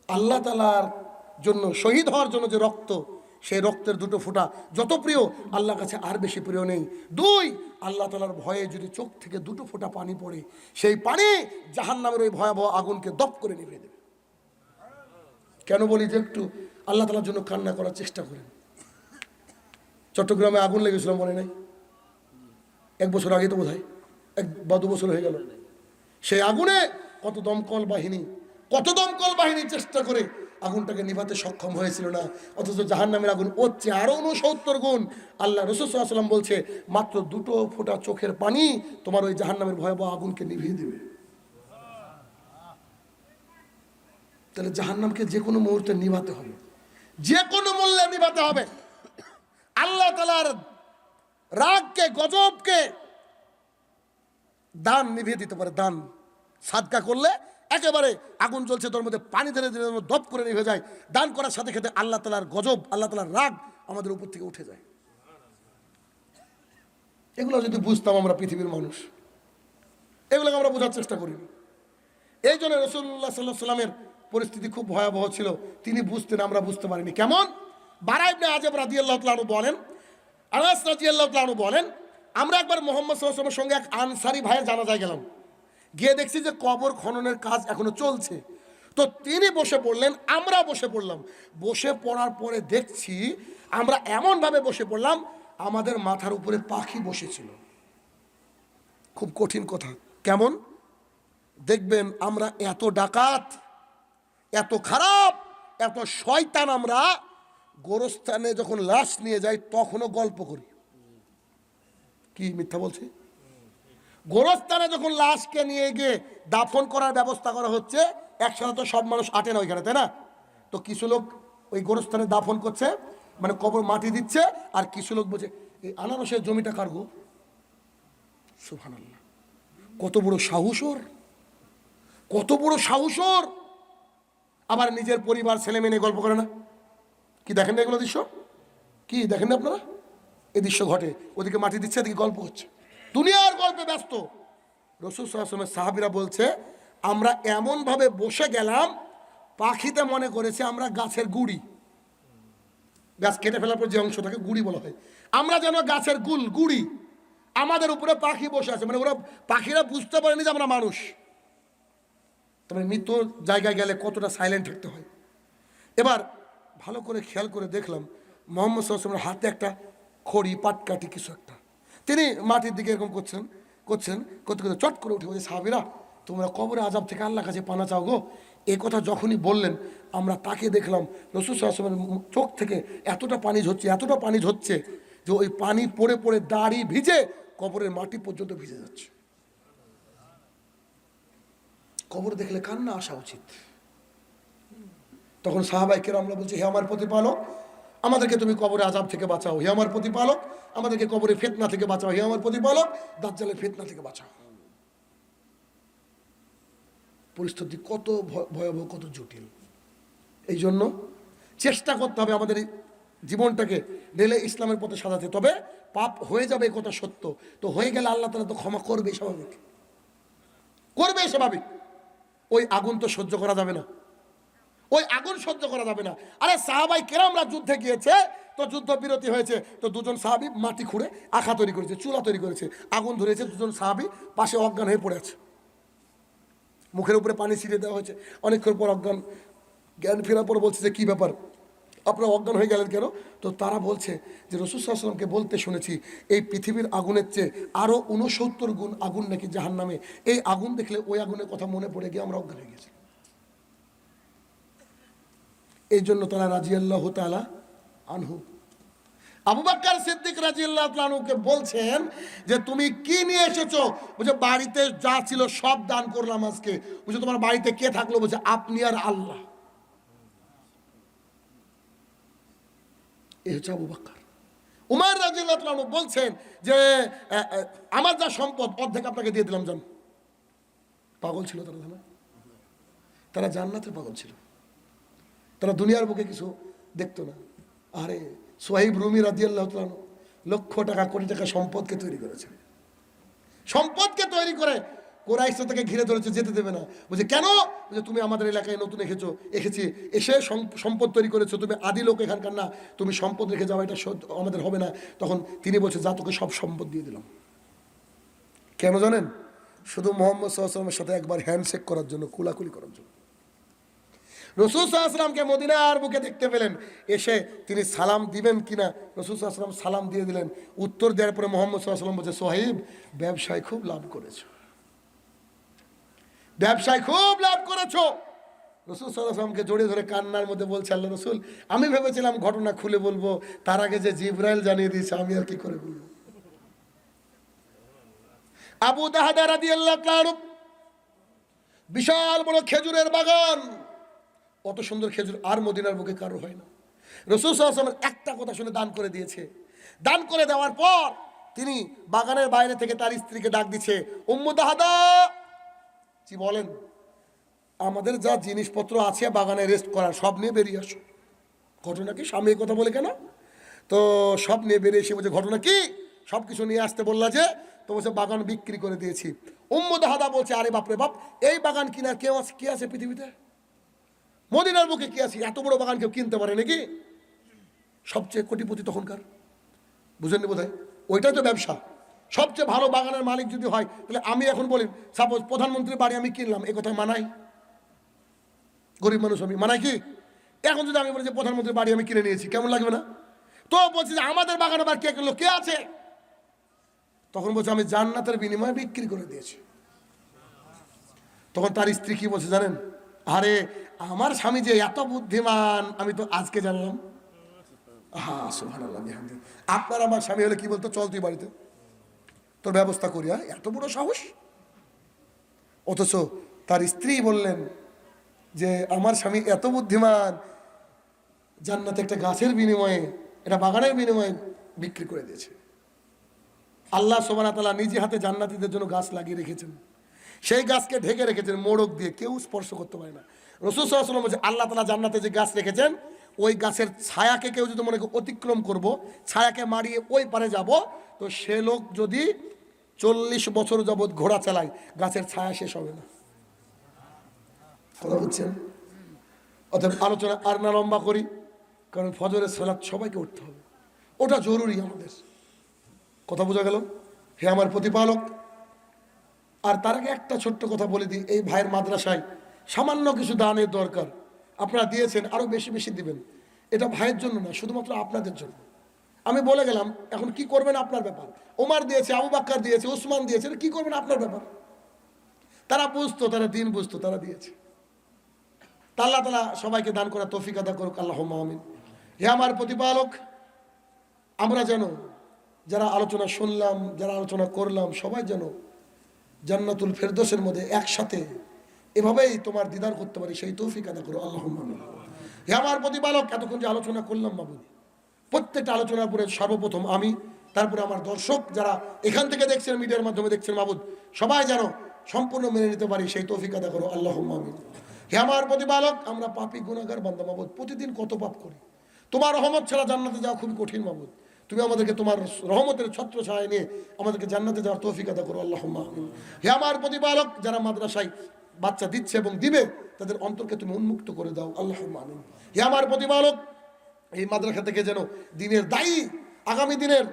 আল্লাহ তাআলার জন্য শহীদ হওয়ার জন্য যে রক্ত, সেই রক্তের দুটো ফোঁটা যত প্রিয় আল্লাহর কাছে আর বেশি প্রিয় নেই। দুই, আল্লাহ তাআলার ভয়ে যদি চোখ থেকে দুটো ফোঁটা পানি পড়ে, সেই পানি জাহান্নামের ওই ভয়াবহ আগুনকে দপ করে নিভিয়ে দেবে। কেন বলি যে একটু আল্লাহ তাআলার জন্য কান্না করার চেষ্টা করেন। চট্টগ্রামে আগুন লেগেছিল মনে নাই? 1 বছর আগে তো বোধহয় 1 বা 2 বছর হয়ে গেল। সেই আগুনে কত দমকল বাহিনী চেষ্টা করে আগুনটাকে নিভাতে সক্ষম হয়েছিল না, অথচ জাহান্নামের আগুন হচ্ছে আরো 69 গুণ। আল্লাহ রাসূল সাল্লাল্লাহু আলাইহি ওয়াসাল্লাম বলছে মাত্র দুটো ফোঁটা চোখের পানি তোমার ওই জাহান্নামের ভয়াবহ আগুনকে নিভিয়ে দেবে। তাহলে জাহান্নামকে যে কোনো মুহূর্তে নিভাতে হবে, যে কোনো মূল্যে নিভাতে হবে। আল্লাহ তাআলার রাগকে, গজবকে দান নিভিয়ে দিতে পারে। দান সাদকা করলে একেবারে আগুন জ্বলছে তোর মধ্যে পানি ঢেলে দিলে দপ করে নিভে যায়। দান করার সাথে সাথে আল্লাহ তাআলার গজব, আল্লাহ তাআলার রাগ আমাদের উপর থেকে উঠে যায়। এগুলো যদি বুঝতাম আমরা পৃথিবীর মানুষ, এগুলোকে আমরা বোঝার চেষ্টা করি। এই জন্য রাসূলুল্লাহ সাল্লাল্লাহু আলাইহি ওয়াসাল্লামের পরিস্থিতি খুব ভয়াবহ ছিল, তিনি বুঝতেন, আমরা বুঝতে পারিনি। কেমন? বারা ইবনে আযিব রাদিয়াল্লাহু তাআলা বলেন, আনাস রাদিয়াল্লাহু তাআলা বলেন, আমরা একবার মুহাম্মদ সাল্লাল্লাহু আলাইহি ওয়াসাল্লামের সঙ্গে এক আনসারী ভাইয়ের জানাজায় গেলাম। গিয়ে দেখছি যে কবর খননের কাজ এখনো চলছে। তো তিনি বসে পড়লেন, আমরা বসে পড়লাম। বসে পড়ার পরে দেখছি আমরা এমনভাবে বসে পড়লাম আমাদের মাথার উপরে পাখি বসেছিল। খুব কঠিন কথা। কেমন? দেখবেন আমরা এত ডাকাত, এত খারাপ, এত শয়তান, আমরা গোরস্থানে যখন লাশ নিয়ে যাই তখনও গল্প করি। কি মিথ্যা বলছি? গোরস্থানে যখন লাশকে নিয়ে গিয়ে দাফন করার ব্যবস্থা করা হচ্ছে, একসাথে তো সব মানুষ আটে না ওইখানে, তাই না? তো কিছু লোক ওই গোরস্থানে দাফন করছে, মানে কবর মাটি দিচ্ছে, আর কিছু লোক বলছে এই আনারসের জমিটা কার গো? সুবহানাল্লাহ, কত বড় সাহস ওর, কত বড় সাহস ওর! আবার নিজের পরিবার ছেলে মেয়ে নিয়ে গল্প করে না? কি দেখেন না এগুলো দৃশ্য? কি দেখেন না আপনারা? এই দৃশ্য ঘটে, ওদিকে মাটি দিচ্ছে, এদিকে গল্প হচ্ছে, দুনিয়ার গল্পে ব্যস্ত। রাসূল সাল্লাল্লাহু আলাইহি ওয়াসাল্লামের সাহাবীরা বলছে আমরা এমনভাবে বসে গেলাম, পাখিতে মনে করেছে আমরা গাছের গুড়ি। গাছ কেটে ফেলার পর যে অংশ থাকে গুড়ি বলা হয়, আমরা যেন গাছের গুড়ি, আমাদের উপরে পাখি বসে আছে। মানে ওরা পাখিরা বুঝতে পারেনি যে আমরা মানুষ। তবে মৃত্যু জায়গায় গেলে কতটা সাইলেন্ট থাকতে হয়। এবার ভালো করে খেয়াল করে দেখলাম মুহাম্মদ সাল্লাল্লাহু আলাইহি ওয়াসাল্লামের হাতে একটা খড়ি, পাটকাঠি কিছু একটা। তিনি মাটির দিকে এরকম করতে করতে চট করে উঠে বলছে, সাহাবীরা তোমরা কবরে আযাব থেকে আল্লাহর কাছে পানা চাও গো। এই কথা যখনই বললেন আমরা তাকে দেখলাম রাসূল সাল্লাল্লাহু আলাইহি ওয়াসাল্লামের চোখ থেকে এতটা পানি ঝরছে যে ওই পানি পড়ে পড়ে দাড়ি ভিজে কবরের মাটি পর্যন্ত ভিজে যাচ্ছে। কবর দেখলে কান্না আসা উচিত। তখন সাহাবায়ে কেরামরা বলছে, হে আমার প্রতিপালক, আমাদেরকে তুমি কবরে আযাব থেকে বাঁচাও। হে আমার প্রতিপালক, আমাদেরকে কবরে ফিতনা থেকে বাঁচাও। হে আমার প্রতিপালক, দাজ্জালের ফিতনা থেকে বাঁচাও। পরিস্থিতি কত ভয়াবহ, কত জটিল। এই জন্য চেষ্টা করতে হবে আমাদের জীবনটাকে ঢেলে ইসলামের পথে সাজাতে। তবে পাপ হয়ে যাবে, এই কথা সত্য। তো হয়ে গেলে আল্লাহ তাআলা তো ক্ষমা করবে, স্বাভাবিক করবে, স্বাভাবিক। ওই আগুন তো সহ্য করা যাবে না, ওই আগুন সহ্য করা যাবে না। আরে সাহাবায়ে কেরামরা যুদ্ধে গিয়েছে, তো যুদ্ধ বিরতি হয়েছে, তো দুজন সাহাবী মাটি খুঁড়ে আখা তৈরি করেছে, চুলা তৈরি করেছে, আগুন ধরেছে, দুজন সাহাবী পাশে অজ্ঞান হয়ে পড়ে আছে, মুখের উপরে পানি ছিটিয়ে দেওয়া হয়েছে। অনেকক্ষণ পর অজ্ঞান, জ্ঞান ফেরার পর বলছে যে কী ব্যাপার, আপনারা অজ্ঞান হয়ে গেলেন কেন? তো তারা বলছে যে রাসূল সাল্লাল্লাহু আলাইহি ওয়াসাল্লামকে বলতে শুনেছি এই পৃথিবীর আগুনের চেয়ে আরও 69 গুণ আগুন নাকি জাহান্নামে। এই আগুন দেখলে ওই আগুনের কথা মনে পড়ে গিয়ে আমরা অজ্ঞান হয়ে গেছি। এই জন্য তারা রাদিয়াল্লাহু তাআলা আনহু, আবু বকর সিদ্দিক রাদিয়াল্লাহু তাআলা আনহুকে বলছেন যে তুমি কি নিয়ে এসেছো? বলছে বাড়িতে যা ছিল সব দান করলাম আজকে। বলছে তোমার বাড়িতে কে থাকলো? বলছে আপনি আর আল্লাহ। এই হচ্ছে আবু বকর। উমর রাদিয়াল্লাহু তাআলা আনহু বলছেন যে আমার যা সম্পদ অর্ধেক আপনাকে দিয়ে দিলাম। জান, পাগল ছিল তারা, তারা জান্নাতের পাগল ছিল, তারা দুনিয়ার বুকে কিছু দেখতো না। আরে সোহাইব রুমি রাদিয়াল্লাহু তাআলা লক্ষ টাকা কোটি টাকা সম্পদকে তৈরি করেছে, সম্পদকে তৈরি করে কোরাইশ তাকে ঘিরে ধরেছে, যেতে দেবে না। বলছে কেন? বলছে তুমি আমাদের এলাকায় নতুন এসেছি, এসে সম্পদ তৈরি করেছো, তুমি আদি লোক এখানকার না, তুমি সম্পদ রেখে যাও, এটা আমাদের হবে না। তখন তিনি বলছে যা, তোকে সব সম্পদ দিয়ে দিলাম। কেন জানেন? শুধু মোহাম্মদ সাল্লাল্লাহু আলাইহি ওয়াসাল্লামের সাথে একবার হ্যান্ডশেক করার জন্য, কুলাকুলি করার জন্য। রাসূল সাল্লাল্লাহু আলাইহি ওয়াসাল্লামকে মদিনার বুকে দেখতে পেলেন, এসে তিনি সালাম দিবেন কিনা, রাসূল সাল্লাল্লাহু আলাইহি ওয়াসাল্লাম সালাম দিয়ে দিলেন। উত্তর দেওয়ার পরে মোহাম্মদ সাল্লাল্লাহু আলাইহি ওয়াসাল্লাম বলছে, সোহাইব, ব্যবসায় খুব লাভ করেছো, ব্যবসায় খুব লাভ করেছো। রাসূল সাল্লাল্লাহু আলাইহি ওয়াসাল্লামকে জড়িয়ে ধরে কান্নার মধ্যে বলছে, আল্লাহ রাসূল, আমি ভেবেছিলাম ঘটনা খুলে বলবো, তার আগে যে জিবরাইল জানিয়ে দিয়েছে, আমি আর কি করে বলবো। আবু দাহদা রাদিয়াল্লাহু তাআলা, বিশাল বড় খেজুরের বাগান, অত সুন্দর খেজুর আর মদিনার বুকে কারো হয় না। রাসূল সাল্লাল্লাহু আলাইহি ওয়াসাল্লাম একটা কথা শুনে দান করে দিয়েছে। দান করে দেওয়ার পর তিনি বাগানের বাইরে থেকে তার স্ত্রীকে ডাক দিচ্ছে, উম্মু দাহদা, কি বলেন, আমাদের যা জিনিসপত্র আছে বাগানে রেস্ট করার, সব নিয়ে বেরিয়ে আসো। ঘটনা কি? স্বামী কথা বলে কেন? তো সব নিয়ে বেরিয়ে এসে বলছে, ঘটনা কি? সব কিছু নিয়ে আসতে বললা যে? তো বলছে বাগান বিক্রি করে দিয়েছি। উম্মু দাহদা বলছে, আরে বাপরে বাপ, এই বাগান কিনার কেউ আছে? কি আছে পৃথিবীতে? মদিনার বুকে কি আছে? এত বড় বাগান কেউ কিনতে পারে নাকি? সবচেয়ে কোটিপতি তখনকার, বুঝেননি বোধহয়, ওইটাই তো ব্যবসা। সবচেয়ে ভালো বাগানের মালিক যদি হয়, তাহলে আমি এখন বলি, সাপোজ প্রধানমন্ত্রীর বাড়ি আমি কিনলাম, এ কথা মানাই? গরিব মানুষ আমি, মানাই কি? এখন যদি আমি বলি যে প্রধানমন্ত্রীর বাড়ি আমি কিনে নিয়েছি, কেমন লাগবে না? তো বলছি যে আমাদের বাগানে আবার কে কিনলো, কে আছে? তখন বলছে, আমি জান্নাতের বিনিময়ে বিক্রি করে দিয়েছি। তখন তার স্ত্রী কি বলছে জানেন? আরে আমার স্বামী যে এত বুদ্ধিমান, আমি তো আজকে জানলাম। হ্যাঁ, সুবহানাল্লাহ, আপনার আমার স্বামী হলে কি বলতো, চল তুই বাড়িতে, তোর ব্যবস্থা করি। এত বড় সাহস! অথচ তার স্ত্রী বললেন যে আমার স্বামী এত বুদ্ধিমান, জান্নাতে একটা গাছের বিনিময়ে, এটা বাগানের বিনিময়ে বিক্রি করে দিয়েছে। আল্লাহ সুবহানাহু ওয়া তাআলা নিজে হাতে জান্নাতীদের জন্য গাছ লাগিয়ে রেখেছেন, সেই গাছকে ঢেকে রেখেছেন মোড়ক দিয়ে, কেউ স্পর্শ করতে পারে না। রাসূল সাল্লাল্লাহু আলাইহি ওয়াসাল্লাম বলেছে, আল্লাহ তাআলা জান্নাতে যে গাছ রেখেছেন, ওই গাছের ছায়াকে কেউ যদি মনে করে অতিক্রম করব, ছায়াকে মারিয়ে ওই পারে যাব, তো সে লোক যদি 40 বছর যাবৎ ঘোড়া চালায়, গাছের ছায়া শেষ হবে না। কথা বুঝছেন? অতএব আলোচনা আর না লম্বা করি, কারণ ফজরের সালাত সবাইকে উঠতে হবে, ওটা জরুরি আমাদের। কথা বোঝা গেল? হে আমার প্রতিপালক। আর তার আগে একটা ছোট্ট কথা বলে দিই, এই ভাইয়ের মাদ্রাসায় সামান্য কিছু দানের দরকার, আপনারা দিয়েছেন, আরো বেশি বেশি দিবেন। এটা ভাইয়ের জন্য না, শুধুমাত্র আপনাদের জন্য। আমি বলে গেলাম, এখন কি করবেন আপনার ব্যাপার। ওমর দিয়েছে, আবু বকর দিয়েছে, উসমান দিয়েছে, কি করবেন আপনার ব্যাপার। তারা বুঝতো, তারা দিন বুঝতো, তারা দিয়েছে। আল্লাহ তাআলা সবাইকে দান করার তৌফিক আদা করুক, আল্লাহুম্মা আমিন। হে আমার প্রতিপালক, আমরা যেন যারা আলোচনা শুনলাম, যারা আলোচনা করলাম, সবাই যেন জান্নাতুল ফেরদৌসের মধ্যে একসাথে এভাবেই তোমার দিদার করতে পারি, সেই তৌফিক আদা করো, আল্লাহুম্মা আমিন। হে আমার প্রতিপালক, এতক্ষণ যে আলোচনা করলাম মাবুদ, প্রত্যেকটা আলোচনার পরে সর্বপ্রথম আমি, তারপরে আমার দর্শক যারা এখান থেকে দেখছেন, মিডিয়ার মাধ্যমে দেখছেন মাবুদ, সবাই যেন সম্পূর্ণ মেনে নিতে পারি, সেই তৌফিক আদা করো, আল্লাহুম্মা আমিন। হে আমার প্রতিপালক, আমরা পাপী গুনাহগার বান্দা মাবুদ, প্রতিদিন কত পাপ করি। তোমার রহমত ছাড়া জান্নাতে যাওয়া খুবই কঠিন মাবুদ। তুমি আমাদেরকে তোমার রহমতের ছত্রছায়ায় নিয়ে আমাদেরকে জান্নাতে যাওয়ার তৌফিক আদা করো, আল্লাহুম্মা আমিন। হে আমার প্রতিপালক, যারা মাদ্রাসায় বাচ্চা দিচ্ছে এবং দিবে, তাদের অন্তরকে তুমি উন্মুক্ত করে দাও, আল্লাহুম্মা আমিন। হে আমার প্রতিপালক, এই মাদ্রাসা থেকে যেন দিনের দায়ী, আগামী দিনের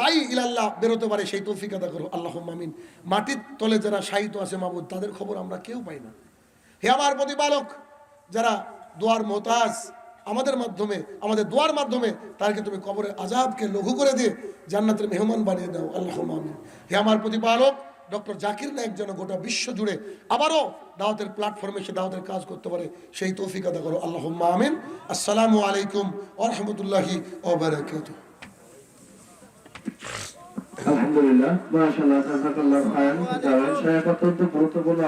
দায়ী ইলাল্লাহ বেরোতে পারে, সেই তৌফিক আদা করো, আল্লাহুম্মা আমিন। মাটির তলে যারা শায়িত আছে মাবুদ, তাদের খবর আমরা কেউ পাই না। হে আমার প্রতিপালক, যারা দোয়ার মোহতাজ, আমাদের মাধ্যমে, আমাদের দোয়ার মাধ্যমে তাদেরকে তুমি কবরের আযাবকে লঘু করে দিয়ে জান্নাতের মেহমান বানিয়ে দাও, আল্লাহুম্মা আমিন। হে আমার প্রতিপালক, ডক্টর জাকির নায়েক যেন গোটা বিশ্ব জুড়ে আবারও দাওয়াতের প্ল্যাটফর্মে সে দাওয়াতের কাজ করতে পারে, সেই তৌফিক আদা করো, আল্লাহুম্মা আমিন। আসসালামু আলাইকুম ওয়া রাহমাতুল্লাহি ওয়া বারাকাতুহু। আলহামদুলিল্লাহ, মাশাআল্লাহ, জাযাকাল্লাহু খায়রান। অত্যন্ত গুরুত্বপূর্ণ